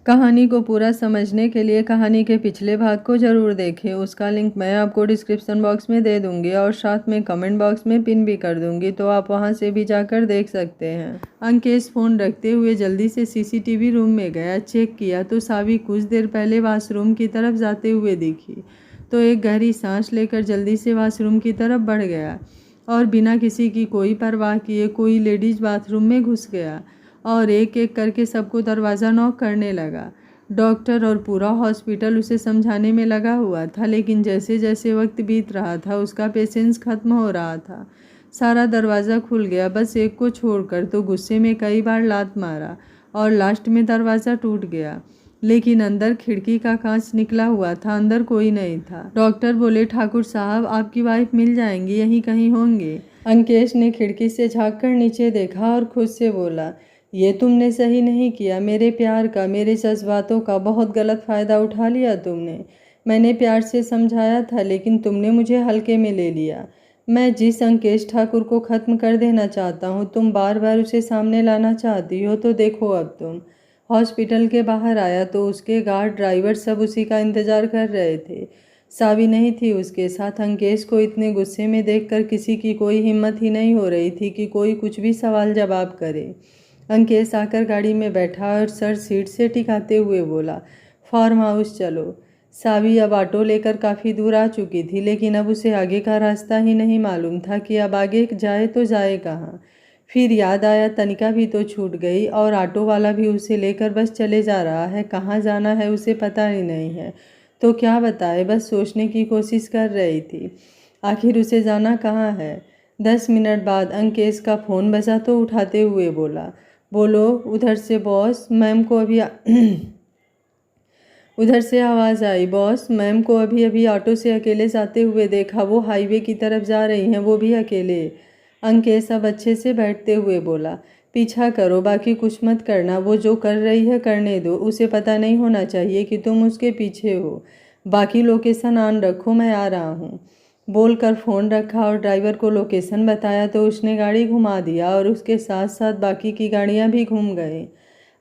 कहानी को पूरा समझने के लिए कहानी के पिछले भाग को ज़रूर देखें। उसका लिंक मैं आपको डिस्क्रिप्शन बॉक्स में दे दूंगी और साथ में कमेंट बॉक्स में पिन भी कर दूंगी, तो आप वहां से भी जाकर देख सकते हैं। अंकेश फ़ोन रखते हुए जल्दी से सीसीटीवी रूम में गया। चेक किया तो सावी कुछ देर पहले वॉशरूम की तरफ जाते हुए दिखी, तो एक गहरी सांस लेकर जल्दी से वॉशरूम की तरफ बढ़ गया और बिना किसी की कोई परवाह किए कोई लेडीज़ बाथरूम में घुस गया और एक एक करके सबको दरवाज़ा नॉक करने लगा। डॉक्टर और पूरा हॉस्पिटल उसे समझाने में लगा हुआ था, लेकिन जैसे जैसे वक्त बीत रहा था उसका पेशेंस खत्म हो रहा था। सारा दरवाज़ा खुल गया बस एक को छोड़कर, तो गुस्से में कई बार लात मारा और लास्ट में दरवाज़ा टूट गया, लेकिन अंदर खिड़की का कांच निकला हुआ था, अंदर कोई नहीं था। डॉक्टर बोले, ठाकुर साहब आपकी वाइफ मिल जाएंगी, यहीं कहीं होंगे। अंकेश ने खिड़की से झाँक कर नीचे देखा और खुद से बोला, ये तुमने सही नहीं किया। मेरे प्यार का, मेरे जज्बातों का बहुत गलत फ़ायदा उठा लिया तुमने। मैंने प्यार से समझाया था, लेकिन तुमने मुझे हल्के में ले लिया। मैं जिस अंकेश ठाकुर को ख़त्म कर देना चाहता हूँ, तुम बार बार उसे सामने लाना चाहती हो, तो देखो अब तुम। हॉस्पिटल के बाहर आया तो उसके गार्ड, ड्राइवर सब उसी का इंतज़ार कर रहे थे। सावी नहीं थी उसके साथ। अंकेश को इतने गुस्से में देखकर किसी की कोई हिम्मत ही नहीं हो रही थी कि कोई कुछ भी सवाल जवाब करे। अंकेश आकर गाड़ी में बैठा और सर सीट से टिकाते हुए बोला, फार्म हाउस चलो। सावी अब ऑटो लेकर काफ़ी दूर आ चुकी थी, लेकिन अब उसे आगे का रास्ता ही नहीं मालूम था कि अब आगे जाए तो जाए कहाँ। फिर याद आया तनिका भी तो छूट गई और ऑटो वाला भी उसे लेकर बस चले जा रहा है। कहाँ जाना है उसे पता ही नहीं है, तो क्या बताए, बस सोचने की कोशिश कर रही थी आखिर उसे जाना कहाँ है। 10 मिनट बाद अंकेश का फ़ोन बजा तो उठाते हुए बोला, बोलो। उधर से बॉस, मैम को अभी उधर से आवाज़ आई, बॉस मैम को अभी अभी ऑटो से अकेले जाते हुए देखा, वो हाईवे की तरफ जा रही हैं, वो भी अकेले। अंकेश अब अच्छे से बैठते हुए बोला, पीछा करो, बाकी कुछ मत करना, वो जो कर रही है करने दो, उसे पता नहीं होना चाहिए कि तुम उसके पीछे हो। बाकी लोकेशन ऑन रखो, मैं आ रहा हूँ। बोलकर फ़ोन रखा और ड्राइवर को लोकेशन बताया तो उसने गाड़ी घुमा दिया और उसके साथ साथ बाकी की गाड़ियाँ भी घूम गए।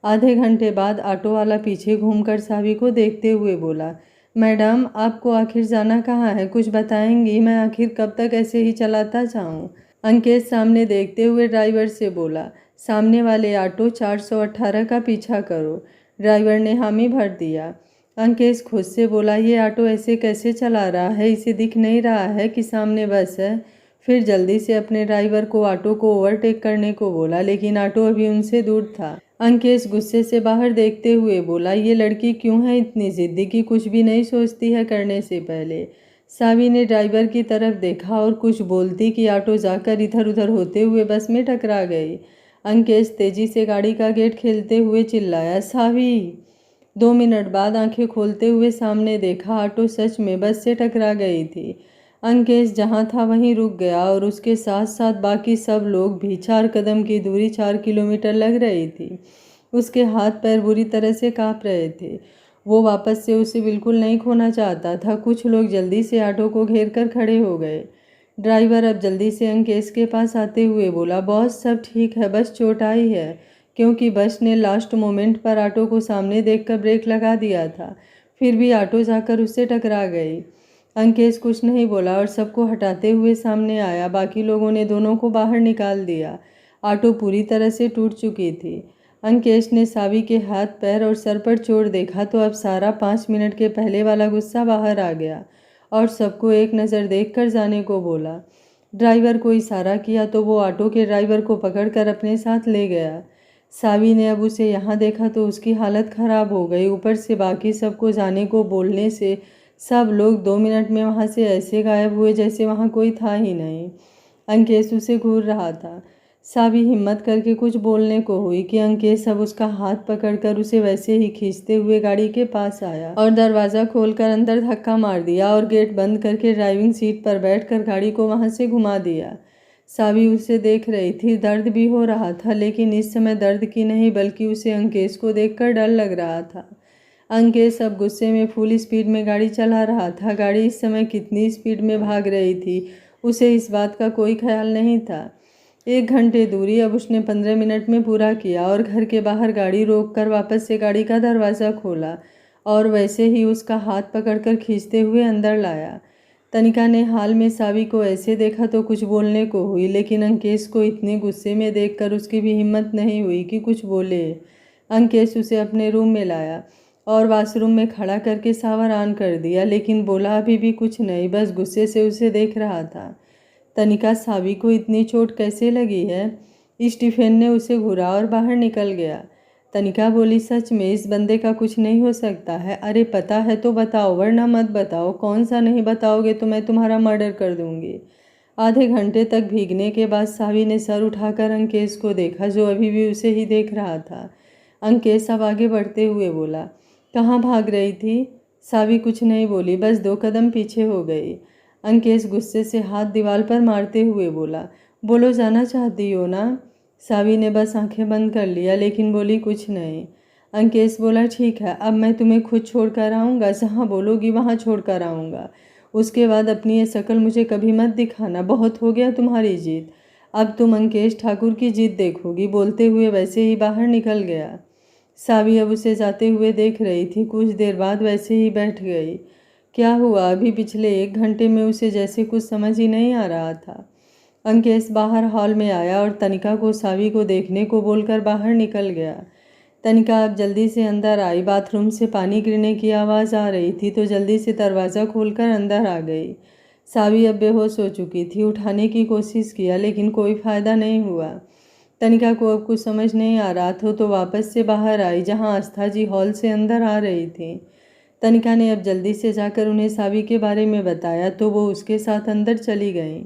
आधे घंटे बाद ऑटो वाला पीछे घूमकर सावी को देखते हुए बोला, मैडम आपको आखिर जाना कहाँ है, कुछ बताएंगी, मैं आखिर कब तक ऐसे ही चलाता जाऊँ। अंकेश सामने देखते हुए ड्राइवर से बोला, सामने वाले ऑटो 418 का पीछा करो। ड्राइवर ने हामी भर दिया। अंकेश खुद से बोला, ये ऑटो ऐसे कैसे चला रहा है, इसे दिख नहीं रहा है कि सामने बस है। फिर जल्दी से अपने ड्राइवर को ऑटो को ओवरटेक करने को बोला, लेकिन ऑटो अभी उनसे दूर था। अंकेश गुस्से से बाहर देखते हुए बोला, ये लड़की क्यों है इतनी जिद्दी कि कुछ भी नहीं सोचती है करने से पहले। सावी ने ड्राइवर की तरफ देखा और कुछ बोलती कि ऑटो जाकर इधर उधर होते हुए बस में टकरा गई। अंकेश तेजी से गाड़ी का गेट खोलते हुए चिल्लाया, सावी। 2 मिनट बाद आंखें खोलते हुए सामने देखा, ऑटो सच में बस से टकरा गई थी। अंकेश जहां था वहीं रुक गया और उसके साथ साथ बाकी सब लोग भी। 4 कदम की दूरी 4 किलोमीटर लग रही थी। उसके हाथ पैर बुरी तरह से कांप रहे थे। वो वापस से उसे बिल्कुल नहीं खोना चाहता था। कुछ लोग जल्दी से ऑटो को घेर कर खड़े हो गए। ड्राइवर अब जल्दी से अंकेश के पास आते हुए बोला, बॉस सब ठीक है, बस चोट आई है, क्योंकि बस ने लास्ट मोमेंट पर ऑटो को सामने देखकर ब्रेक लगा दिया था। फिर भी ऑटो जाकर उससे टकरा गई। अंकेश कुछ नहीं बोला और सबको हटाते हुए सामने आया। बाकी लोगों ने दोनों को बाहर निकाल दिया। ऑटो पूरी तरह से टूट चुकी थी। अंकेश ने सावी के हाथ पैर और सर पर चोट देखा तो अब सारा 5 मिनट के पहले वाला गुस्सा बाहर आ गया और सबको एक नज़र देखकर जाने को बोला। ड्राइवर को इशारा किया तो वो ऑटो के ड्राइवर को पकड़कर अपने साथ ले गया। सावी ने अब उसे यहाँ देखा तो उसकी हालत ख़राब हो गई। ऊपर से बाकी सबको जाने को बोलने से सब लोग 2 मिनट में वहाँ से ऐसे गायब हुए जैसे वहाँ कोई था ही नहीं। अंकेश उसे घूर रहा था। सावी हिम्मत करके कुछ बोलने को हुई कि अंकेश अब उसका हाथ पकड़कर उसे वैसे ही खींचते हुए गाड़ी के पास आया और दरवाज़ा खोलकर अंदर धक्का मार दिया और गेट बंद करके ड्राइविंग सीट पर बैठकर गाड़ी को वहाँ से घुमा दिया। सावी उसे देख रही थी। दर्द भी हो रहा था, लेकिन इस समय दर्द की नहीं बल्कि उसे अंकेश को देखकर डर लग रहा था। अंकेश अब गुस्से में फुल स्पीड में गाड़ी चला रहा था। गाड़ी इस समय कितनी स्पीड में भाग रही थी उसे इस बात का कोई ख्याल नहीं था। 1 घंटे दूरी अब उसने 15 मिनट में पूरा किया और घर के बाहर गाड़ी रोककर वापस से गाड़ी का दरवाज़ा खोला और वैसे ही उसका हाथ पकड़कर खींचते हुए अंदर लाया। तनिका ने हाल में सावी को ऐसे देखा तो कुछ बोलने को हुई, लेकिन अंकेश को इतने गुस्से में देखकर उसकी भी हिम्मत नहीं हुई कि कुछ बोले। अंकेश उसे अपने रूम में लाया और वॉशरूम में खड़ा करके शावर ऑन कर दिया, लेकिन बोला अभी भी कुछ नहीं, बस गुस्से से उसे देख रहा था। तनिका, सावी को इतनी चोट कैसे लगी है? स्टीफेन ने उसे घूरा और बाहर निकल गया। तनिका बोली, सच में इस बंदे का कुछ नहीं हो सकता है? अरे पता है तो बताओ, वरना मत बताओ। कौन सा नहीं बताओगे तो मैं तुम्हारा मर्डर कर दूंगी। आधे घंटे तक भीगने के बाद सावी ने सर उठाकर अंकेश को देखा, जो अभी भी उसे ही देख रहा था। अंकेश अब आगे बढ़ते हुए बोला, कहाँ भाग रही थी? सावी कुछ नहीं बोली, बस 2 कदम पीछे हो गई। अंकेश गुस्से से हाथ दीवार पर मारते हुए बोला, बोलो, जाना चाहती हो ना? सावी ने बस आंखें बंद कर लिया, लेकिन बोली कुछ नहीं। अंकेश बोला, ठीक है, अब मैं तुम्हें खुद छोड़ कर आऊँगा, जहाँ बोलोगी वहाँ छोड़ कर आऊँगा। उसके बाद अपनी ये शक्ल मुझे कभी मत दिखाना, बहुत हो गया तुम्हारी जिद। अब तुम अंकेश ठाकुर की जिद देखोगी। बोलते हुए वैसे ही बाहर निकल गया। सावी अब उसे जाते हुए देख रही थी। कुछ देर बाद वैसे ही बैठ गई। क्या हुआ? अभी पिछले 1 घंटे में उसे जैसे कुछ समझ ही नहीं आ रहा था। अंकेश बाहर हॉल में आया और तनिका को सावी को देखने को बोलकर बाहर निकल गया। तनिका अब जल्दी से अंदर आई। बाथरूम से पानी गिरने की आवाज़ आ रही थी तो जल्दी से दरवाज़ा खोलकर अंदर आ गई। सावी अब बेहोश हो चुकी थी। उठाने की कोशिश किया, लेकिन कोई फ़ायदा नहीं हुआ। तनिका को अब कुछ समझ नहीं आ रहा था तो वापस से बाहर आई, जहाँ आस्था जी हॉल से अंदर आ रही थी। तनिका ने अब जल्दी से जाकर उन्हें सावी के बारे में बताया तो वो उसके साथ अंदर चली गईं।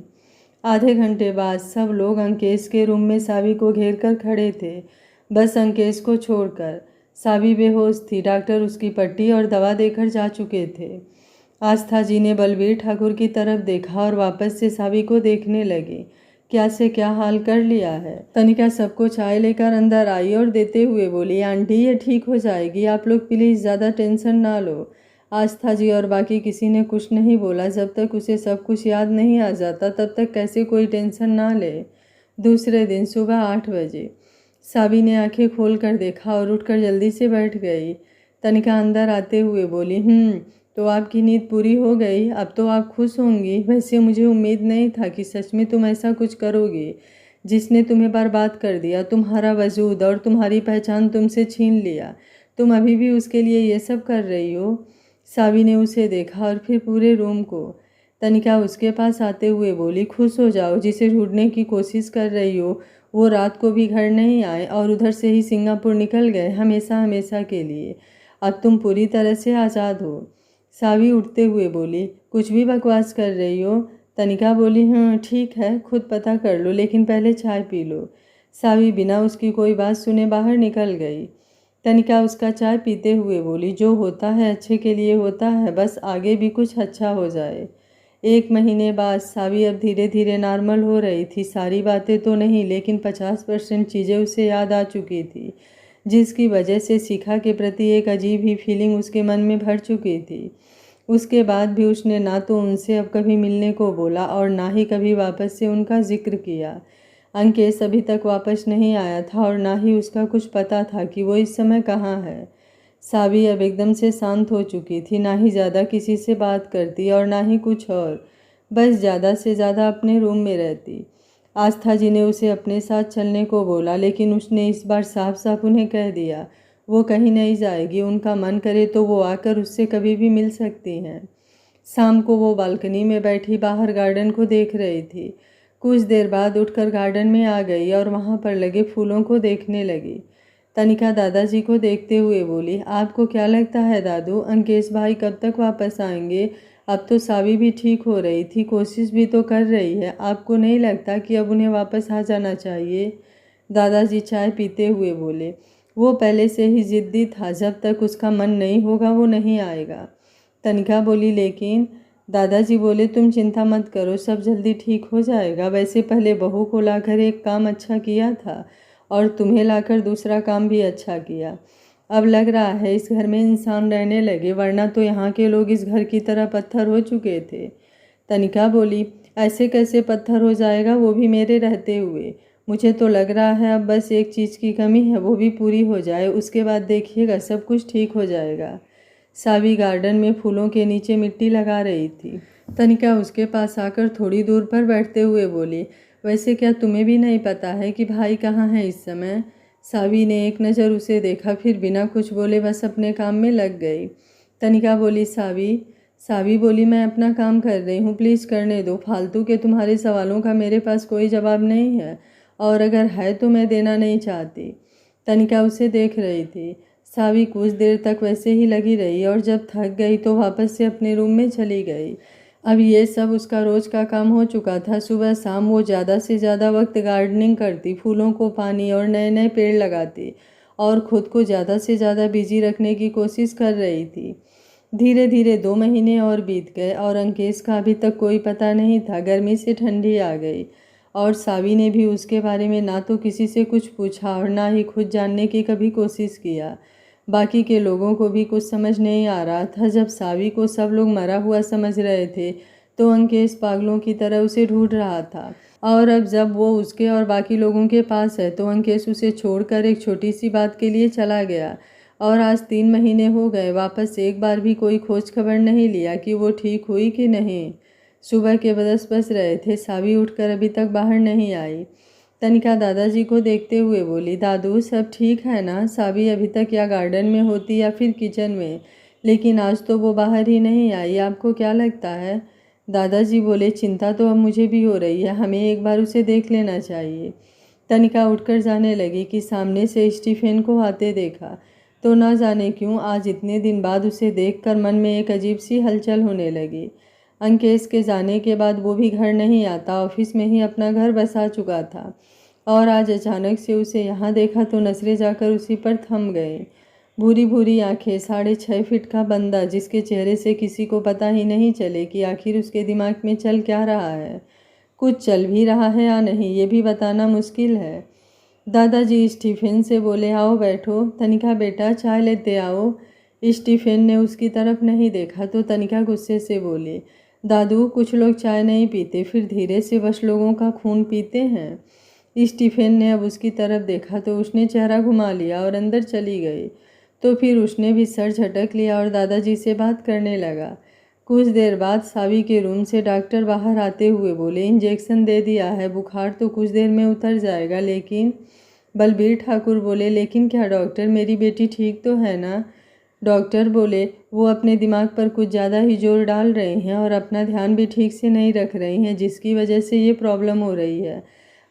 आधे घंटे बाद सब लोग अंकेश के रूम में सावी को घेर कर खड़े थे, बस अंकेश को छोड़कर। सावी बेहोश थी। डॉक्टर उसकी पट्टी और दवा देकर जा चुके थे। आस्था जी ने बलवीर ठाकुर की तरफ देखा और वापस से सावी को देखने लगी। क्या से क्या हाल कर लिया है? तनिका सबको चाय लेकर अंदर आई और देते हुए बोली, आंटी ये ठीक हो जाएगी, आप लोग प्लीज़ ज़्यादा टेंशन ना लो। आस्था जी और बाकी किसी ने कुछ नहीं बोला। जब तक उसे सब कुछ याद नहीं आ जाता तब तक कैसे कोई टेंशन ना ले। दूसरे दिन सुबह 8 बजे सावी ने आंखें खोल कर देखा और उठकर जल्दी से बैठ गई। तनिका अंदर आते हुए बोली, तो आपकी नींद पूरी हो गई, अब तो आप खुश होंगी। वैसे मुझे उम्मीद नहीं था कि सच में तुम ऐसा कुछ करोगी जिसने तुम्हें बर्बाद कर दिया, तुम्हारा वजूद और तुम्हारी पहचान तुमसे छीन लिया। तुम अभी भी उसके लिए ये सब कर रही हो? सावी ने उसे देखा और फिर पूरे रूम को। तनिका उसके पास आते हुए बोली, खुश हो जाओ, जिसे ढूंढने की कोशिश कर रही हो वो रात को भी घर नहीं आए और उधर से ही सिंगापुर निकल गए, हमेशा हमेशा के लिए। अब तुम पूरी तरह से आज़ाद हो। सावी उठते हुए बोली, कुछ भी बकवास कर रही हो? तनिका बोली, हाँ ठीक है, खुद पता कर लो, लेकिन पहले चाय पी लो। सावी बिना उसकी कोई बात सुने बाहर निकल गई। तनिका उसका चाय पीते हुए बोली, जो होता है अच्छे के लिए होता है, बस आगे भी कुछ अच्छा हो जाए। 1 महीने बाद सावी अब धीरे धीरे नॉर्मल हो रही थी। सारी बातें तो नहीं, लेकिन 50% चीज़ें उसे याद आ चुकी थी, जिसकी वजह से शिखा के प्रति एक अजीब ही फीलिंग उसके मन में भर चुकी थी। उसके बाद भी उसने ना तो उनसे अब कभी मिलने को बोला और ना ही कभी वापस से उनका जिक्र किया। अंकेश अभी तक वापस नहीं आया था और ना ही उसका कुछ पता था कि वो इस समय कहाँ है। सावी अब एकदम से शांत हो चुकी थी, ना ही ज़्यादा किसी से बात करती और ना ही कुछ और, बस ज़्यादा से ज़्यादा अपने रूम में रहती। आस्था जी ने उसे अपने साथ चलने को बोला, लेकिन उसने इस बार साफ साफ उन्हें कह दिया वो कहीं नहीं जाएगी। उनका मन करे तो वो आकर उससे कभी भी मिल सकती हैं। शाम को वो बालकनी में बैठी बाहर गार्डन को देख रही थी। कुछ देर बाद उठकर गार्डन में आ गई और वहाँ पर लगे फूलों को देखने लगी। तनिका दादाजी को देखते हुए बोली, आपको क्या लगता है दादू, अंकेश भाई कब तक वापस आएंगे? अब तो सावी भी ठीक हो रही थी, कोशिश भी तो कर रही है। आपको नहीं लगता कि अब उन्हें वापस आ जाना चाहिए? दादाजी चाय पीते हुए बोले, वो पहले से ही जिद्दी था, जब तक उसका मन नहीं होगा वो नहीं आएगा। तनिका बोली, लेकिन दादाजी बोले, तुम चिंता मत करो, सब जल्दी ठीक हो जाएगा। वैसे पहले बहू को लाकर एक काम अच्छा किया था और तुम्हें लाकर दूसरा काम भी अच्छा किया। अब लग रहा है इस घर में इंसान रहने लगे, वरना तो यहाँ के लोग इस घर की तरह पत्थर हो चुके थे। तनिका बोली, ऐसे कैसे पत्थर हो जाएगा, वो भी मेरे रहते हुए? मुझे तो लग रहा है अब बस एक चीज़ की कमी है, वो भी पूरी हो जाए, उसके बाद देखिएगा सब कुछ ठीक हो जाएगा। सावी गार्डन में फूलों के नीचे मिट्टी लगा रही थी। तनिका उसके पास आकर थोड़ी दूर पर बैठते हुए बोली, वैसे क्या तुम्हें भी नहीं पता है कि भाई कहाँ है इस समय? सावी ने एक नज़र उसे देखा, फिर बिना कुछ बोले बस अपने काम में लग गई। तनिका बोली, सावी बोली, मैं अपना काम कर रही हूँ, प्लीज़ करने दो। फालतू के तुम्हारे सवालों का मेरे पास कोई जवाब नहीं है, और अगर है तो मैं देना नहीं चाहती। तनिका उसे देख रही थी। सावी कुछ देर तक वैसे ही लगी रही और जब थक गई तो वापस से अपने रूम में चली गई। अब ये सब उसका रोज़ का काम हो चुका था। सुबह शाम वो ज़्यादा से ज़्यादा वक्त गार्डनिंग करती, फूलों को पानी और नए नए पेड़ लगाती और ख़ुद को ज़्यादा से ज़्यादा बिजी रखने की कोशिश कर रही थी। धीरे धीरे 2 महीने और बीत गए और अंकेश का अभी तक कोई पता नहीं था। गर्मी से ठंडी आ गई और सावी ने भी उसके बारे में ना तो किसी से कुछ पूछा और ना ही खुद जानने की कभी कोशिश किया। बाकी के लोगों को भी कुछ समझ नहीं आ रहा था। जब सावी को सब लोग मरा हुआ समझ रहे थे तो अंकेश पागलों की तरह उसे ढूंढ रहा था, और अब जब वो उसके और बाकी लोगों के पास है तो अंकेश उसे छोड़कर एक छोटी सी बात के लिए चला गया। और आज 3 महीने हो गए, वापस एक बार भी कोई खोज खबर नहीं लिया कि वो ठीक हुई कि नहीं। सुबह के 10 बज रहे थे। सावी उठकर अभी तक बाहर नहीं आई। तनिका दादाजी को देखते हुए बोली, दादू सब ठीक है ना? सावी अभी तक या गार्डन में होती या फिर किचन में, लेकिन आज तो वो बाहर ही नहीं आई। आपको क्या लगता है? दादाजी बोले, चिंता तो अब मुझे भी हो रही है, हमें एक बार उसे देख लेना चाहिए। तनिका उठकर जाने लगी कि सामने से स्टीफेन को आते देखा तो ना जाने क्यों आज इतने दिन बाद उसे देखकर मन में एक अजीब सी हलचल होने लगी। अंकेश के जाने के बाद वो भी घर नहीं आता, ऑफिस में ही अपना घर बसा चुका था, और आज अचानक से उसे यहाँ देखा तो नजरें जाकर उसी पर थम गए। भूरी भूरी आंखें, 6.5 फीट का बंदा जिसके चेहरे से किसी को पता ही नहीं चले कि आखिर उसके दिमाग में चल क्या रहा है। कुछ चल भी रहा है या नहीं ये भी बताना मुश्किल है। दादाजी स्टीफेन से बोले, आओ बैठो। तनिका बेटा चाय लेते आओ। स्टीफेन ने उसकी तरफ नहीं देखा तो तनिका गुस्से से बोली, दादू कुछ लोग चाय नहीं पीते, फिर धीरे से बस लोगों का खून पीते हैं। स्टीफेन ने अब उसकी तरफ देखा तो उसने चेहरा घुमा लिया और अंदर चली गई। तो फिर उसने भी सर झटक लिया और दादाजी से बात करने लगा। कुछ देर बाद सावी के रूम से डॉक्टर बाहर आते हुए बोले, इंजेक्शन दे दिया है, बुखार तो कुछ देर में उतर जाएगा, लेकिन बलबीर ठाकुर बोले, लेकिन क्या डॉक्टर, मेरी बेटी ठीक तो है ना? डॉक्टर बोले, वो अपने दिमाग पर कुछ ज़्यादा ही जोर डाल रहे हैं और अपना ध्यान भी ठीक से नहीं रख रही हैं, जिसकी वजह से ये प्रॉब्लम हो रही है।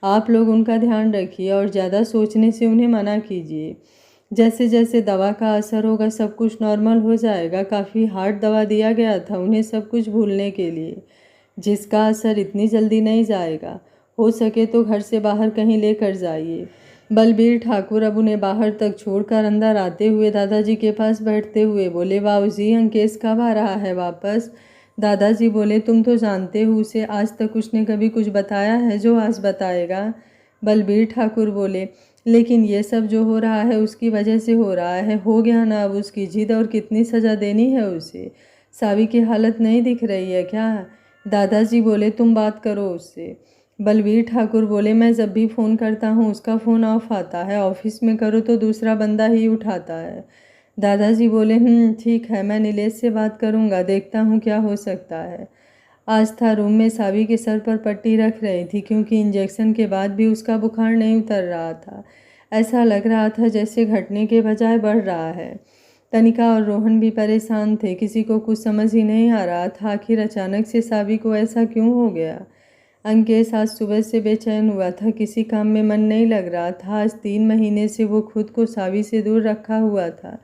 आप लोग उनका ध्यान रखिए और ज़्यादा सोचने से उन्हें मना कीजिए। जैसे जैसे दवा का असर होगा सब कुछ नॉर्मल हो जाएगा। काफ़ी हार्ड दवा दिया गया था उन्हें सब कुछ भूलने के लिए, जिसका असर इतनी जल्दी नहीं जाएगा। हो सके तो घर से बाहर कहीं लेकर जाइए। बलबीर ठाकुर अब उन्हें बाहर तक छोड़कर अंदर आते हुए दादाजी के पास बैठते हुए बोले, बाबूजी अंकेश कब आ रहा है वापस? दादाजी बोले, तुम तो जानते हो उसे, आज तक उसने कभी कुछ बताया है जो आज बताएगा? बलबीर ठाकुर बोले, लेकिन ये सब जो हो रहा है उसकी वजह से हो रहा है। हो गया ना अब उसकी जिद, और कितनी सज़ा देनी है उसे? सावी की हालत नहीं दिख रही है क्या? दादाजी बोले, तुम बात करो उससे। बलबीर ठाकुर बोले, मैं जब भी फ़ोन करता हूँ उसका फ़ोन ऑफ आता है, ऑफिस में करो तो दूसरा बंदा ही उठाता है। दादाजी बोले, ठीक है, मैं नीलेश से बात करूँगा, देखता हूँ क्या हो सकता है। आज था रूम में सावी के सर पर पट्टी रख रही थी, क्योंकि इंजेक्शन के बाद भी उसका बुखार नहीं उतर रहा था। ऐसा लग रहा था जैसे घटने के बजाय बढ़ रहा है। तनिका और रोहन भी परेशान थे, किसी को कुछ समझ ही नहीं आ रहा था आखिर अचानक से सावी को ऐसा क्यों हो गया। अंकेश आज सुबह से बेचैन हुआ था, किसी काम में मन नहीं लग रहा था। आज 3 महीने से वो खुद को सावी से दूर रखा हुआ था,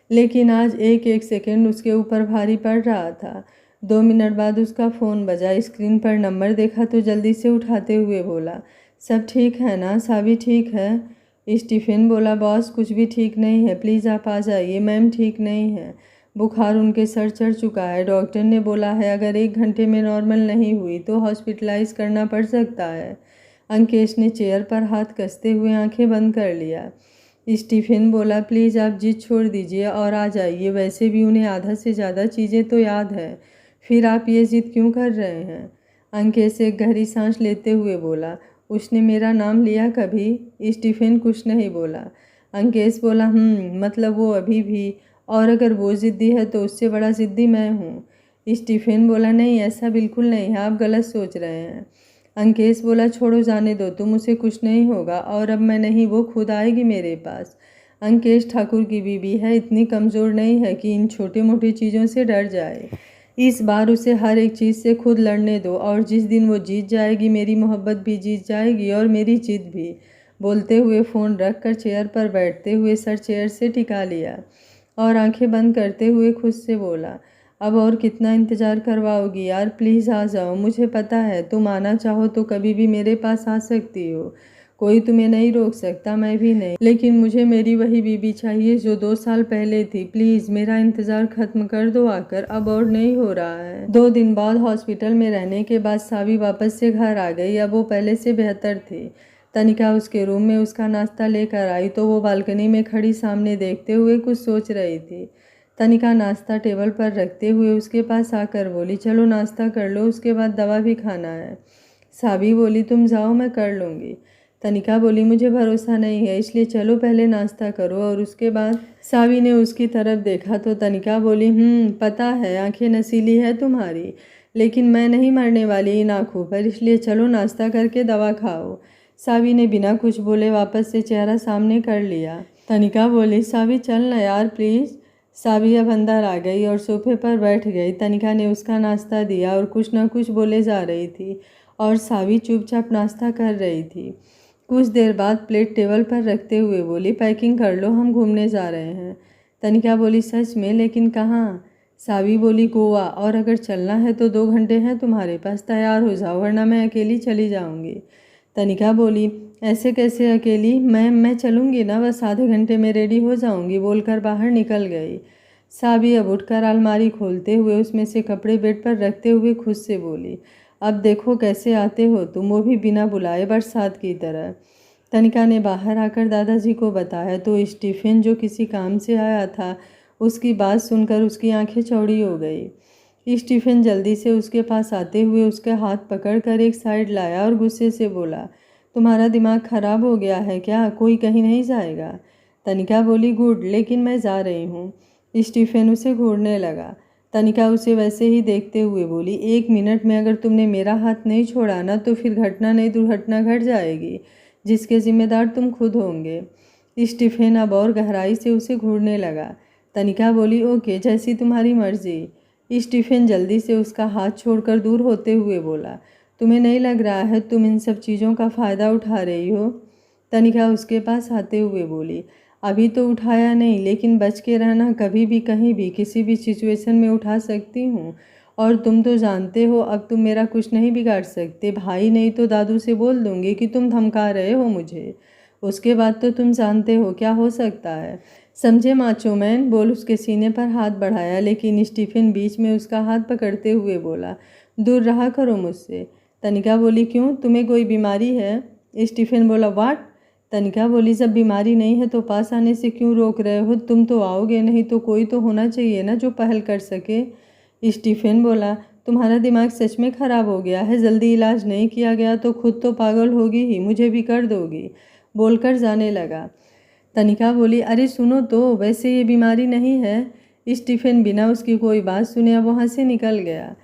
लेकिन आज एक एक सेकंड उसके ऊपर भारी पड़ रहा था। 2 मिनट बाद उसका फ़ोन बजा। स्क्रीन पर नंबर देखा तो जल्दी से उठाते हुए बोला, सब ठीक है ना? सावी ठीक है? स्टीफेन बोला, बॉस कुछ भी ठीक नहीं है, प्लीज़ आप आ जाइए। मैम ठीक नहीं है, बुखार उनके सर चढ़ चुका है, डॉक्टर ने बोला है अगर 1 घंटे में नॉर्मल नहीं हुई तो हॉस्पिटलाइज करना पड़ सकता है। अंकेश ने चेयर पर हाथ कसते हुए आंखें बंद कर लिया। स्टीफेन बोला, प्लीज़ आप जिद छोड़ दीजिए और आ जाइए, वैसे भी उन्हें आधा से ज़्यादा चीज़ें तो याद है, फिर आप ये जिद क्यों कर रहे हैं? अंकेश एक गहरी सांस लेते हुए बोला, उसने मेरा नाम लिया कभी? स्टीफन कुछ नहीं बोला। अंकेश बोला, मतलब वो अभी भी, और अगर वो ज़िद्दी है तो उससे बड़ा ज़िद्दी मैं हूँ। स्टीफन बोला, नहीं ऐसा बिल्कुल नहीं है, आप गलत सोच रहे हैं। अंकेश बोला, छोड़ो जाने दो तुम, उसे कुछ नहीं होगा, और अब मैं नहीं, वो खुद आएगी मेरे पास। अंकेश ठाकुर की बीवी है, इतनी कमज़ोर नहीं है कि इन छोटी मोटी चीज़ों से डर जाए। इस बार उसे हर एक चीज़ से खुद लड़ने दो, और जिस दिन वो जीत जाएगी मेरी मोहब्बत भी जीत जाएगी और मेरी जीत भी। बोलते हुए फ़ोन रख कर चेयर पर बैठते हुए सर चेयर से टिका लिया और आंखें बंद करते हुए खुद से बोला, अब और कितना इंतज़ार करवाओगी यार, प्लीज़ आ जाओ। मुझे पता है तुम आना चाहो तो कभी भी मेरे पास आ सकती हो, कोई तुम्हें नहीं रोक सकता, मैं भी नहीं, लेकिन मुझे मेरी वही बीबी चाहिए जो 2 साल पहले थी। प्लीज़ मेरा इंतज़ार ख़त्म कर दो आकर, अब और नहीं हो रहा है। 2 दिन बाद हॉस्पिटल में रहने के बाद सावी वापस से घर आ गई। अब वो पहले से बेहतर थी। तनिका उसके रूम में उसका नाश्ता लेकर आई तो वो बालकनी में खड़ी सामने देखते हुए कुछ सोच रही थी। तनिका नाश्ता टेबल पर रखते हुए उसके पास आकर बोली, चलो नाश्ता कर लो, उसके बाद दवा भी खाना है। सावी बोली, तुम जाओ मैं कर लूँगी। तनिका बोली, मुझे भरोसा नहीं है, इसलिए चलो पहले नाश्ता करो और उसके बाद। सावी ने उसकी तरफ देखा तो तनिका बोली, पता है आंखें नसीली है तुम्हारी, लेकिन मैं नहीं मरने वाली इन आँखों पर, इसलिए चलो नाश्ता करके दवा खाओ। सावी ने बिना कुछ बोले वापस से चेहरा सामने कर लिया। तनिका बोली, सावी चल ना यार प्लीज़। सावी अब अंदर आ गई और सोफे पर बैठ गई। तनिका ने उसका नाश्ता दिया और कुछ न कुछ बोले जा रही थी और सावी चुपचाप नाश्ता कर रही थी। कुछ देर बाद प्लेट टेबल पर रखते हुए बोली, पैकिंग कर लो, हम घूमने जा रहे हैं। तनिका बोली, सच में? लेकिन कहाँ? सावी बोली, गोवा, और अगर चलना है तो 2 घंटे हैं तुम्हारे पास, तैयार हो जाओ वरना मैं अकेली चली जाऊंगी। तनिका बोली, ऐसे कैसे अकेली? मैं चलूँगी ना, बस आधे घंटे में रेडी हो जाऊँगी, बोलकर बाहर निकल गई। सावी अब उठकर अलमारी खोलते हुए उसमें से कपड़े बेड पर रखते हुए खुद से बोली, अब देखो कैसे आते हो तुम, वो भी बिना बुलाए, बरसात की तरह। तनिका ने बाहर आकर दादाजी को बताया तो स्टीफन जो किसी काम से आया था उसकी बात सुनकर उसकी आंखें चौड़ी हो गई। स्टीफन जल्दी से उसके पास आते हुए उसके हाथ पकड़कर एक साइड लाया और गुस्से से बोला, तुम्हारा दिमाग खराब हो गया है क्या? कोई कहीं नहीं जाएगा। तनिका बोली, गुड, लेकिन मैं जा रही हूँ। स्टीफन उसे घूरने लगा। तनिका उसे वैसे ही देखते हुए बोली, 1 मिनट में अगर तुमने मेरा हाथ नहीं छोड़ा ना तो फिर घटना नहीं दुर्घटना घट जाएगी, जिसके जिम्मेदार तुम खुद होंगे। स्टीफन अब और गहराई से उसे घूरने लगा। तनिका बोली, ओके, जैसी तुम्हारी मर्जी। स्टीफन जल्दी से उसका हाथ छोड़कर दूर होते हुए बोला, तुम्हें नहीं लग रहा है तुम इन सब चीज़ों का फ़ायदा उठा रही हो? तनिका उसके पास आते हुए बोली, अभी तो उठाया नहीं, लेकिन बच के रहना, कभी भी कहीं भी किसी भी सिचुएशन में उठा सकती हूँ, और तुम तो जानते हो अब तुम मेरा कुछ नहीं बिगाड़ सकते। भाई नहीं तो दादू से बोल दूँगी कि तुम धमका रहे हो मुझे, उसके बाद तो तुम जानते हो क्या हो सकता है। समझे माचो मैन? बोल उसके सीने पर हाथ बढ़ाया, लेकिन स्टीफन बीच में उसका हाथ पकड़ते हुए बोला, दूर रहा करो मुझसे। तनिका बोली, क्यों, तुम्हें कोई बीमारी है? स्टीफन बोला, वाट? तनिका बोली, जब बीमारी नहीं है तो पास आने से क्यों रोक रहे हो? तुम तो आओगे नहीं तो कोई तो होना चाहिए ना जो पहल कर सके। स्टीफन बोला, तुम्हारा दिमाग सच में ख़राब हो गया है, जल्दी इलाज नहीं किया गया तो खुद तो पागल होगी ही, मुझे भी कर दोगी, बोलकर जाने लगा। तनिका बोली, अरे सुनो तो, वैसे ये बीमारी नहीं है। स्टीफन बिना उसकी कोई बात सुने अब वहाँ से निकल गया।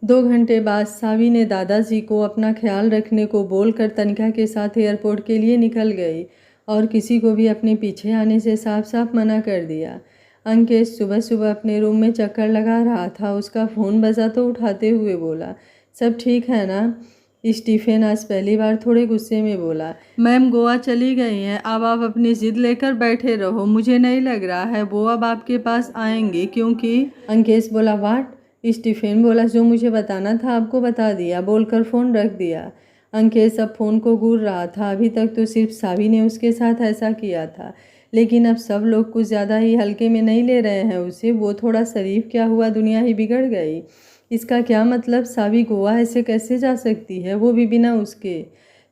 2 घंटे बाद सावी ने दादाजी को अपना ख्याल रखने को बोलकर तनिका के साथ एयरपोर्ट के लिए निकल गई और किसी को भी अपने पीछे आने से साफ साफ मना कर दिया। अंकेश सुबह सुबह अपने रूम में चक्कर लगा रहा था। उसका फ़ोन बजा तो उठाते हुए बोला, सब ठीक है ना? स्टीफन आज पहली बार थोड़े गुस्से में बोला, मैम गोवा चली गई हैं, अब आप अपनी ज़िद लेकर बैठे रहो, मुझे नहीं लग रहा है वो अब आपके पास आएंगे, क्योंकि। अंकेश बोला, वाट? स्टीफन बोला, जो मुझे बताना था आपको बता दिया, बोलकर फ़ोन रख दिया। अंकेश अब फ़ोन को घूर रहा था। अभी तक तो सिर्फ सावी ने उसके साथ ऐसा किया था, लेकिन अब सब लोग कुछ ज़्यादा ही हल्के में नहीं ले रहे हैं उसे। वो थोड़ा शरीफ क्या हुआ, दुनिया ही बिगड़ गई। इसका क्या मतलब? सावी गोवा ऐसे कैसे जा सकती है, वो भी बिना उसके?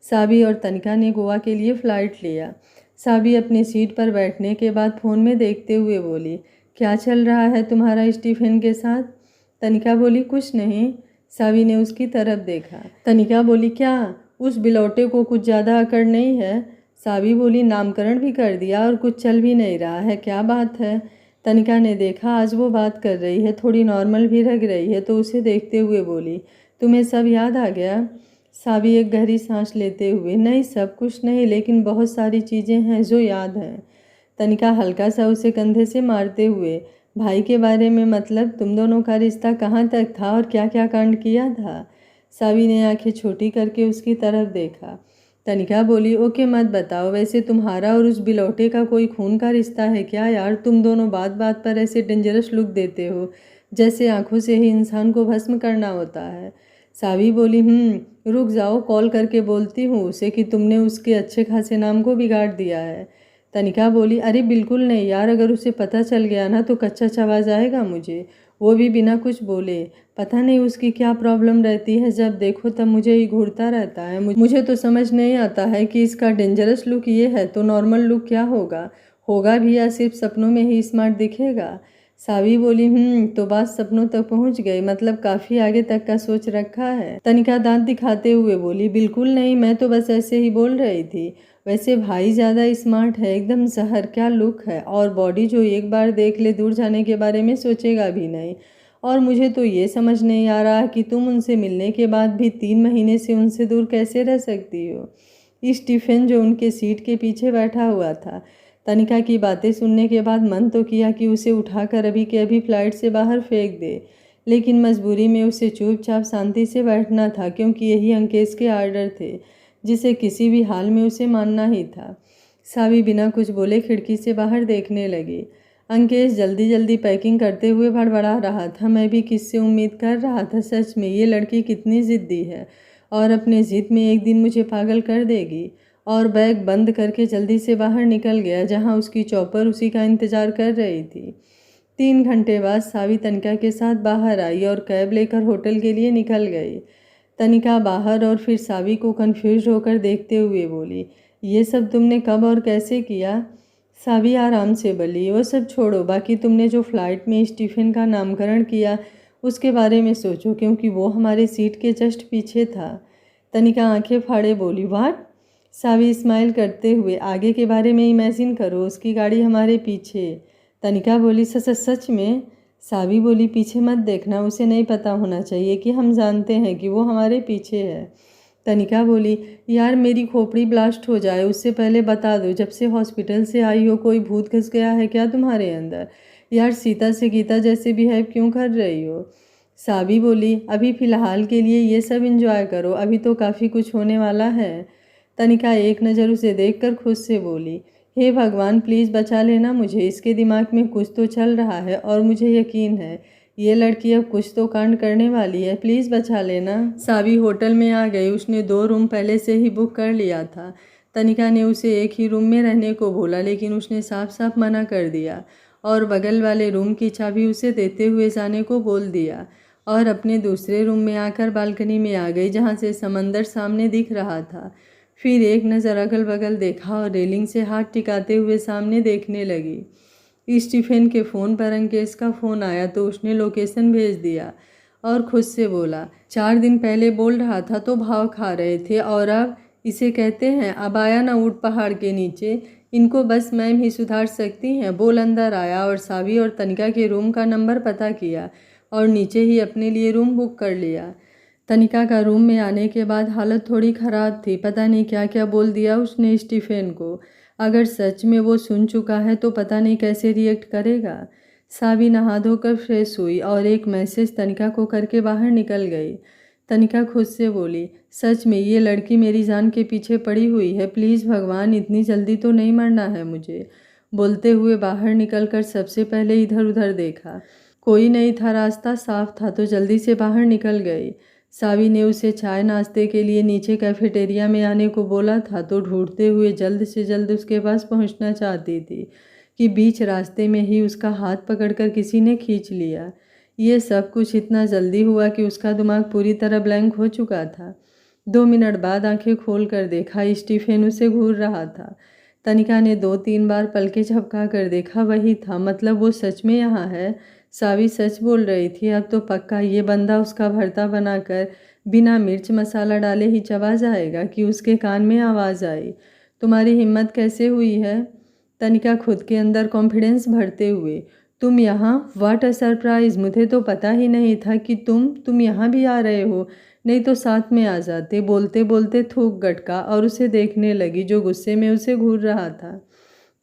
सावी और तनिका ने गोवा के लिए फ़्लाइट लिया। सावी अपनी सीट पर बैठने के बाद फ़ोन में देखते हुए बोली, क्या चल रहा है तुम्हारा स्टीफन के साथ? तनिका बोली, कुछ नहीं। सावी ने उसकी तरफ देखा। तनिका बोली, क्या? उस बिलौटे को कुछ ज़्यादा अकड़ नहीं है? सावी बोली, नामकरण भी कर दिया और कुछ चल भी नहीं रहा है, क्या बात है? तनिका ने देखा आज वो बात कर रही है, थोड़ी नॉर्मल भी लग रही है, तो उसे देखते हुए बोली, तुम्हें सब याद आ गया? सावी एक गहरी सांस लेते हुए, नहीं सब कुछ नहीं, लेकिन बहुत सारी चीज़ें हैं जो याद हैं। तनिका हल्का सा उसे कंधे से मारते हुए, भाई के बारे में मतलब तुम दोनों का रिश्ता कहाँ तक था और क्या क्या कांड किया था? सावी ने आंखें छोटी करके उसकी तरफ देखा। तनिका बोली, ओके मत बताओ, वैसे तुम्हारा और उस बिलौटे का कोई खून का रिश्ता है क्या यार? तुम दोनों बात बात पर ऐसे डेंजरस लुक देते हो, जैसे आंखों से ही इंसान को भस्म करना होता है। सावी बोली, रुक जाओ, कॉल करके बोलती हूँ उसे कि तुमने उसके अच्छे खासे नाम को बिगाड़ दिया है। तनिका बोली, अरे बिल्कुल नहीं यार, अगर उसे पता चल गया ना तो कच्चा चबा जाएगा मुझे, वो भी बिना कुछ बोले। पता नहीं उसकी क्या प्रॉब्लम रहती है, जब देखो तब मुझे ही घूरता रहता है। मुझे तो समझ नहीं आता है कि इसका डेंजरस लुक ये है तो नॉर्मल लुक क्या होगा? होगा भी या सिर्फ सपनों में ही स्मार्ट दिखेगा? सावी बोली, तो बात सपनों तक पहुंच गई, मतलब काफ़ी आगे तक का सोच रखा है। तनिका दांत दिखाते हुए बोली, बिल्कुल नहीं, मैं तो बस ऐसे ही बोल रही थी। वैसे भाई ज़्यादा स्मार्ट है, एकदम जहर, क्या लुक है, और बॉडी जो एक बार देख ले दूर जाने के बारे में सोचेगा भी नहीं। और मुझे तो ये समझ नहीं आ रहा कि तुम उनसे मिलने के बाद भी 3 महीने से उनसे दूर कैसे रह सकती हो? स्टीफन जो उनके सीट के पीछे बैठा हुआ था, तनिका की बातें सुनने के बाद मन तो किया कि उसे उठाकर अभी के अभी फ्लाइट से बाहर फेंक दे, लेकिन मजबूरी में उसे चुपचाप शांति से बैठना था, क्योंकि यही अंकेश के आर्डर थे जिसे किसी भी हाल में उसे मानना ही था। सावी बिना कुछ बोले खिड़की से बाहर देखने लगी। अंकेश जल्दी जल्दी पैकिंग करते हुए बड़बड़ा रहा था, मैं भी किससे उम्मीद कर रहा था, सच में ये लड़की कितनी ज़िद्दी है और अपने ज़िद में एक दिन मुझे पागल कर देगी। और बैग बंद करके जल्दी से बाहर निकल गया, जहाँ उसकी चॉपर उसी का इंतज़ार कर रही थी। 3 घंटे बाद सावी तनिका के साथ बाहर आई और कैब लेकर होटल के लिए निकल गई। तनिका बाहर और फिर सावी को कंफ्यूज होकर देखते हुए बोली, ये सब तुमने कब और कैसे किया? सावी आराम से बोली, वो सब छोड़ो, बाकी तुमने जो फ्लाइट में स्टीफन का नामकरण किया उसके बारे में सोचो, क्योंकि वो हमारे सीट के जस्ट पीछे था। तनिका आंखें फाड़े बोली, व्हाट? सावी स्माइल करते हुए, आगे के बारे में इमेजिन करो, उसकी गाड़ी हमारे पीछे। तनिका बोली, सच सच में? सावी बोली, पीछे मत देखना, उसे नहीं पता होना चाहिए कि हम जानते हैं कि वो हमारे पीछे है। तनिका बोली, यार मेरी खोपड़ी ब्लास्ट हो जाए उससे पहले बता दो, जब से हॉस्पिटल से आई हो कोई भूत घुस गया है क्या तुम्हारे अंदर? यार सीता से गीता जैसे बिहेव क्यों कर रही हो? सावी बोली, अभी फ़िलहाल के लिए ये सब एंजॉय करो, अभी तो काफ़ी कुछ होने वाला है। तनिका एक नज़र उसे देखकर खुद से बोली, हे भगवान प्लीज़ बचा लेना मुझे, इसके दिमाग में कुछ तो चल रहा है और मुझे यकीन है ये लड़की अब कुछ तो कांड करने वाली है, प्लीज़ बचा लेना। सावी होटल में आ गई, उसने 2 रूम पहले से ही बुक कर लिया था। तनिका ने उसे एक ही रूम में रहने को बोला, लेकिन उसने साफ साफ मना कर दिया और बगल वाले रूम की चाबी उसे देते हुए जाने को बोल दिया और अपने दूसरे रूम में आकर बालकनी में आ गई, जहाँ से समंदर सामने दिख रहा था। फिर एक नज़र अगल बगल देखा और रेलिंग से हाथ टिकाते हुए सामने देखने लगी। स्टीफन के फ़ोन पर अंकेश का फ़ोन आया तो उसने लोकेशन भेज दिया और खुद से बोला, 4 दिन पहले बोल रहा था तो भाव खा रहे थे और अब इसे कहते हैं अब आया ना ऊँट पहाड़ के नीचे, इनको बस मैम ही सुधार सकती हैं। बोल अंदर आया और सावी और तनिका के रूम का नंबर पता किया और नीचे ही अपने लिए रूम बुक कर लिया। तनिका का रूम में आने के बाद हालत थोड़ी ख़राब थी, पता नहीं क्या क्या बोल दिया उसने स्टीफन को। अगर सच में वो सुन चुका है तो पता नहीं कैसे रिएक्ट करेगा। सावी नहा धोकर फ्रेश हुई और एक मैसेज तनिका को करके बाहर निकल गई। तनिका खुद से बोली, सच में ये लड़की मेरी जान के पीछे पड़ी हुई है, प्लीज़ भगवान इतनी जल्दी तो नहीं मरना है मुझे। बोलते हुए बाहर निकलकर सबसे पहले इधर उधर देखा, कोई नहीं था, रास्ता साफ था तो जल्दी से बाहर निकल गई। सावी ने उसे चाय नाश्ते के लिए नीचे कैफेटेरिया में आने को बोला था तो ढूंढते हुए जल्द से जल्द उसके पास पहुंचना चाहती थी कि बीच रास्ते में ही उसका हाथ पकड़कर किसी ने खींच लिया। ये सब कुछ इतना जल्दी हुआ कि उसका दिमाग पूरी तरह ब्लैंक हो चुका था। 2 मिनट बाद आंखें खोल कर देखा, स्टीफन उसे घूर रहा था। तनिका ने 2-3 बार पलकें झपका कर देखा, वही था, मतलब वो सच में यहाँ है। सावी सच बोल रही थी। अब तो पक्का ये बंदा उसका भरता बनाकर बिना मिर्च मसाला डाले ही चबा जाएगा कि उसके कान में आवाज़ आई, तुम्हारी हिम्मत कैसे हुई है? तनिका खुद के अंदर कॉन्फिडेंस भरते हुए, तुम यहाँ? व्हाट अ सरप्राइज़, मुझे तो पता ही नहीं था कि तुम यहाँ भी आ रहे हो, नहीं तो साथ में आ जाते। बोलते बोलते थूक गटका और उसे देखने लगी जो गुस्से में उसे घूर रहा था।